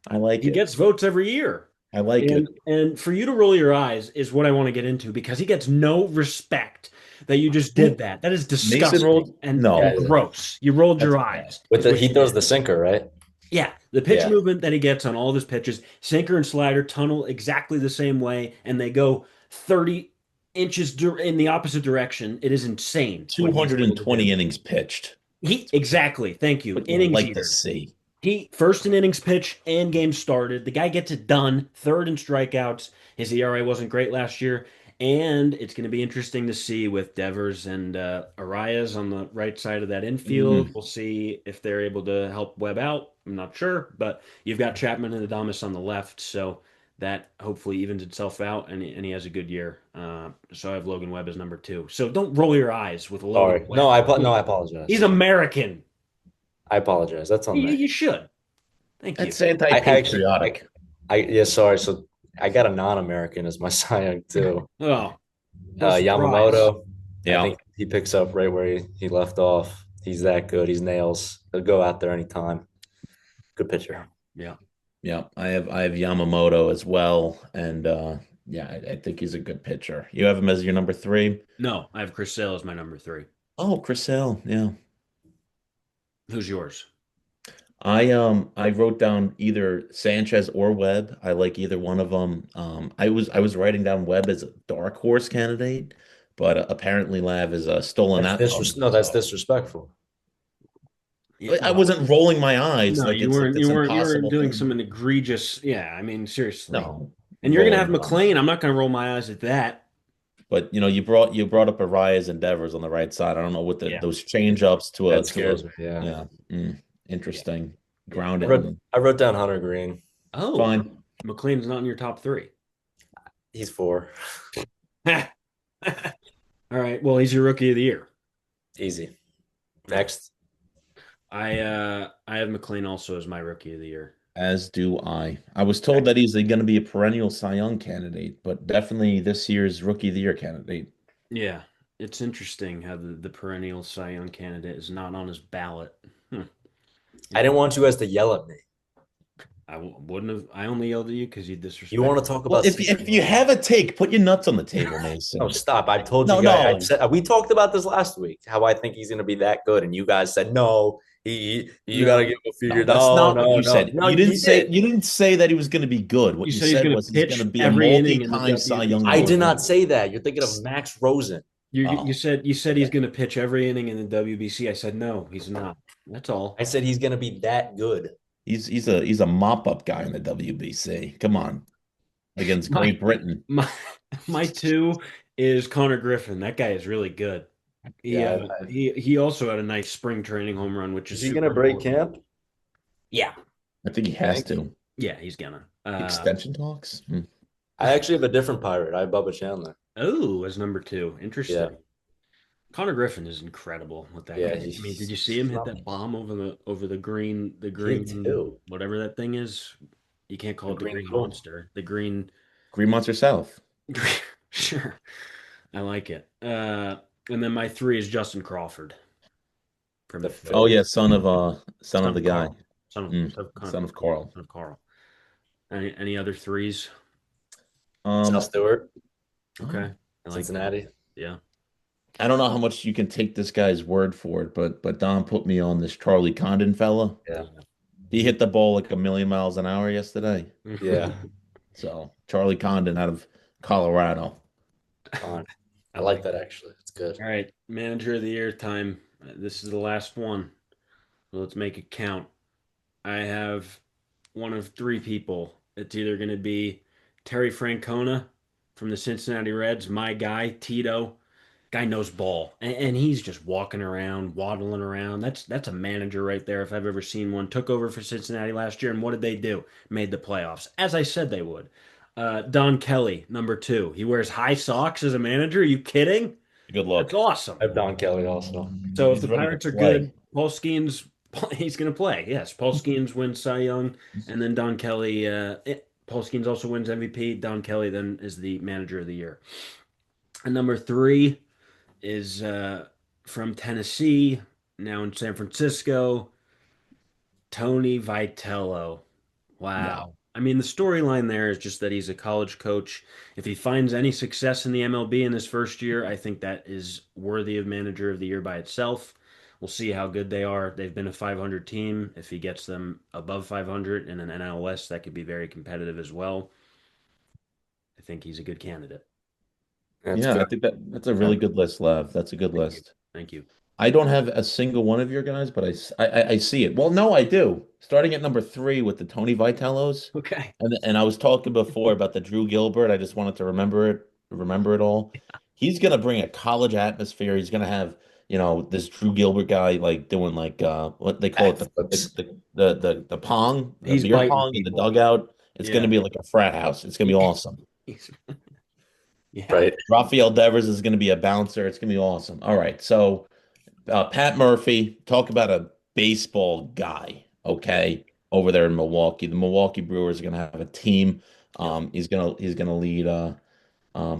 I like He it. gets votes every year. I like it. And for you to roll your eyes is what I want to get into because he gets no respect that you just did that. That is Mason disgusting rolled. and No, Yeah, gross. You rolled that's your bad. eyes. with Is the what he you throws did. the sinker, right? Yeah, the pitch Yeah. movement that he gets on all of his pitches, sinker and slider tunnel exactly the same way, and they go 30 inches in the opposite direction. It is insane what he's able to 220 do. innings pitched. He exactly, thank you. What you Innings like to eater. see. He first in innings pitch and game started. The guy gets it done. Third in strikeouts. His ERA wasn't great last year, and it's going to be interesting to see with Devers and Arias on the right side of that infield. Mm, We'll see if they're able to help Webb out. I'm not sure, but you've got Chapman and Adames on the left, so that hopefully evens itself out, and he has a good year. So I have Logan Webb as number two. So don't roll your eyes with Logan Sorry. Webb. No, I apologize. He's American. I apologize. That's on me. You should. Thank you. that's I actually anti-patriotic. yeah, sorry. So I got a non-American as my Cy Young too. Oh, no surprise. Yamamoto. I Yeah. think he picks up right where he left off. He's that good. He's nails. He'll go out there anytime. Good pitcher. Yeah. Yeah. I have Yamamoto as well. And yeah, I think he's a good pitcher. You have him as your number three? No, I have Chris Sale as my number three. Oh, Chris Sale. Yeah. Who's yours? I wrote down either Sanchez or Webb. I like either one of them. I was writing down Webb as a dark horse candidate, but apparently Lav has stolen that from me. That's So disrespectful. Yeah, I well, wasn't rolling my eyes no, like it's like this you weren't impossible doing some thing. egregious. Yeah, I mean, seriously. No, And you're gonna have rolling my eyes. McLean. I'm not gonna roll my eyes at that. But you brought up Arias and Devers on the right side. I don't know what Yeah. those change ups That to a scares me. Yeah. yeah interesting Yeah. ground I wrote, ending. I wrote down Hunter Green. Oh, Fine. McLean's not in your top three. He's four. All right. Well, he's your rookie of the year. Easy. Next. I have McLean also as my rookie of the year. As do I. I was told that he's going to be a perennial Cy Young candidate, but definitely this year's Rookie of the Year candidate. Yeah. It's interesting how the perennial Cy Young candidate is not on his ballot. I didn't want you guys to yell at me. Wouldn't have. I only yelled at you because you You want to disrespected. talk Well, about if you have a take, put your nuts on the table, Mason. No, stop. I told No, you guys. no. I said, we talked about this last week, how I think he's going to be that good. And you guys said, no, you got to give him a few No, years. that's No, not what no, you no. said. No, You didn't say did. you didn't say that he was going to be good. What You you said he's said going was to he's going pitch to be a every inning in the multi-time Cy Young WBC. I did winner. not say that. You're thinking of Max Rosen. You Oh, said he's going to pitch every inning in the WBC. I said no, he's not. That's all. I said he's going to be that good. he's a mop-up guy in the WBC. Come on, against My Great Britain. my my two is Connor Griffin. That guy is really good. Yeah. He also had a nice spring training home run, which Is is he super going to break important. camp? Yeah, I think he has Thank to. yeah, he's gonna. Extension talks. I actually have a different pirate. I have Bubba Chandler. Oh, as number two. Interesting. Yeah. Connor Griffin is incredible with that. Yeah, I mean, did you see him hit that bomb over the green too. whatever that thing is? You can't call The it the green green cool. monster. The green Green Monster South. sure. I like it. And then my three is Justin Crawford from The Oh Phillies. yeah, son of the guy. Carl. Son of Mm, son of Connor. son of Carl. Son of Carl. Any other threes? Sal Stewart, Okay. I like that. Cincinnati. Yeah. I don't know how much you can take this guy's word for it, but Don put me on this Charlie Condon fella. Yeah. He hit the ball like a million miles an hour yesterday. Yeah. So Charlie Condon out of Colorado. I like that actually. It's good. All right, manager of the year time. This is the last one. So let's make it count. I have one of three people. It's either going to be Terry Francona from the Cincinnati Reds, my guy, Tito. Guy knows ball, and he's just walking around, waddling around. That's a manager right there if I've ever seen one. Took over for Cincinnati last year, and what did they do? Made the playoffs, as I said they would. Don Kelly, number two. He wears high socks as a manager. Are you kidding? Good That's look. awesome. I have Don Kelly also. So if He's the ready to Pirates are play. good, Paul Skeens, he's going to play. Yes, Paul Skeens wins Cy Young, and then Don Kelly. Paul Skeens also wins MVP. Don Kelly then is the manager of the year. And number three is from Tennessee, now in San Francisco, Tony Vitello. Wow. Wow. I mean, the storyline there is just that he's a college coach. If he finds any success in the MLB in his first year, I think that is worthy of manager of the year by itself. We'll see how good they are. They've been a 500 team. If he gets them above 500 in an NL West, that could be very competitive as well. I think he's a good candidate. That's Yeah, I very think that's a really good list, Lev. That's a good Thank you. list. Thank you. I don't have a single one of your guys, but I see it. Well, no, I do. Starting at number three with the Tony Vitellos, Okay. and I was talking before about the Drew Gilbert. I just wanted to remember it all. He's gonna bring a college atmosphere. He's gonna have, this Drew Gilbert guy like doing like what they call it, backflips. the pong, the He's beer biting pong in the people. dugout. It's gonna Yeah. be like a frat house. It's gonna be awesome. He's- yeah. Right. Rafael Devers is gonna be a bouncer. It's gonna be awesome. All right, so. Pat Murphy, talk about a baseball guy, okay, over there in Milwaukee. The Milwaukee Brewers are going to have a team. Yep. He's gonna lead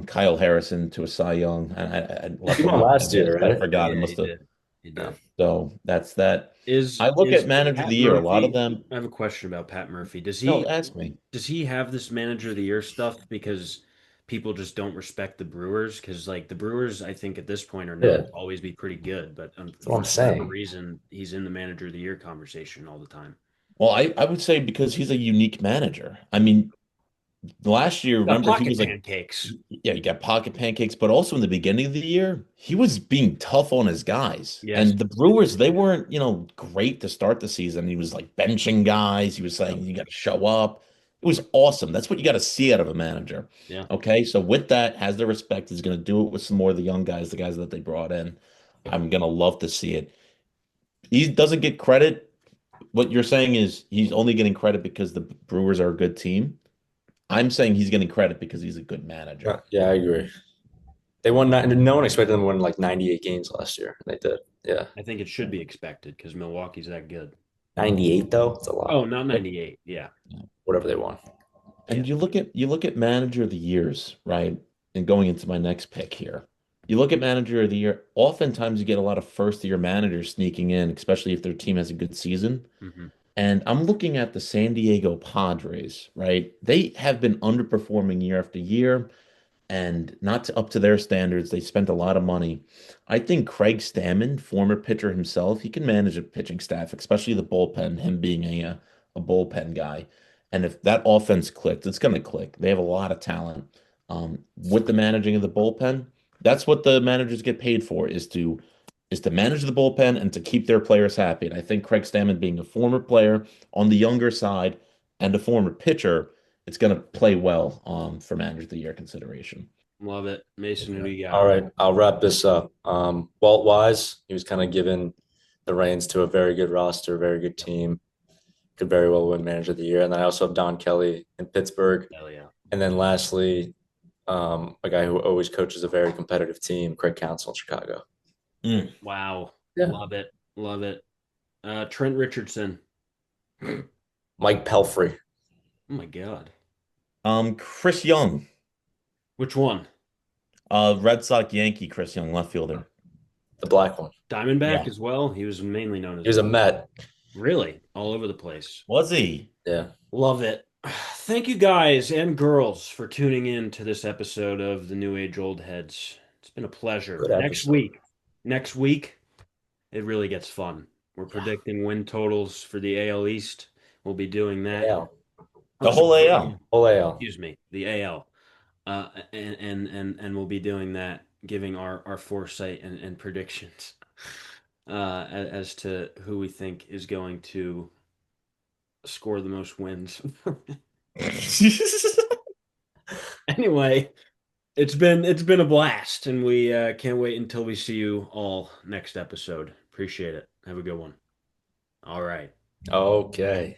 Kyle Harrison to a Cy Young. I left He him won off my last year, list. I right? forgot. I Yeah, must he have. did. He Yeah. did. So that's that. Is I look is at manager of Pat the year. A lot of Murphy? them. I have a question about Pat Murphy. No, ask me. Does he have this manager of the year stuff because people just don't respect the Brewers? Because like the Brewers, I think at this point are known Yeah. to always be pretty good, but That's what I'm for whatever saying. reason, he's in the manager of the year conversation all the time. Well, I would say because he's a unique manager. I mean, last year, Got remember, he pocket was like, pancakes. yeah, he got pocket pancakes, but also in the beginning of the year, he was being tough on his guys. Yes. And the Brewers, they weren't, great to start the season. He was like benching guys. He was saying, you got to show up. It was awesome. That's what you got to see out of a manager. Yeah. Okay. So with that, has the respect. He's going to do it with some more of the young guys, the guys that they brought in. I'm going to love to see it. He doesn't get credit. What you're saying is he's only getting credit because the Brewers are a good team. I'm saying he's getting credit because he's a good manager. Yeah, I agree. They won. No one expected them to win like 98 games last year. They did. Yeah. I think it should be expected because Milwaukee's that good. 98 though. It's a Oh, lot. not 98. Yeah. Whatever they won. And Yeah. you look at manager of the years, right? And going into my next pick here. You look at manager of the year, oftentimes you get a lot of first year managers sneaking in, especially if their team has a good season. Hmm. And I'm looking at the San Diego Padres, right? They have been underperforming year after year and not up to their standards. They spent a lot of money. I think Craig Stammen, former pitcher himself, he can manage a pitching staff, especially the bullpen, him being a bullpen guy. And if that offense clicks, it's going to click. They have a lot of talent. With the managing of the bullpen, that's what the managers get paid for, is to manage the bullpen and to keep their players happy. And I think Craig Stammen, being a former player on the younger side and a former pitcher, it's going to play well for manager of the year consideration. Love it. Mason, who do you All got? right, I'll wrap this up. Walt Wise, he was kind of given the reins to a very good roster, very good team. Could very well win Manager of the Year. And then I also have Don Kelly in Pittsburgh. Hell yeah. And then lastly, a guy who always coaches a very competitive team, Craig Counsell in Chicago. Mm. Wow. Yeah. Love it. Love it. Trent Richardson. Mike Pelfrey. Oh my God. Chris Young, Which one? Red Sox Yankee Chris Young, left fielder. The black one. Diamondback Yeah. as well. He was mainly known as He was a Met. really all over the place. Was he? Yeah. Love it. Thank you guys and girls for tuning in to this episode of the New Age Old Heads. It's been a pleasure. Good episode. Next week, it really gets fun. We're predicting win totals for the AL East. We'll be doing that. AL. The whole AL. Whole AL. Excuse me, the AL. And we'll be doing that, giving our foresight and predictions as to who we think is going to score the most wins. Anyway, It's been a blast, and we can't wait until we see you all next episode. Appreciate it. Have a good one. All right. Okay.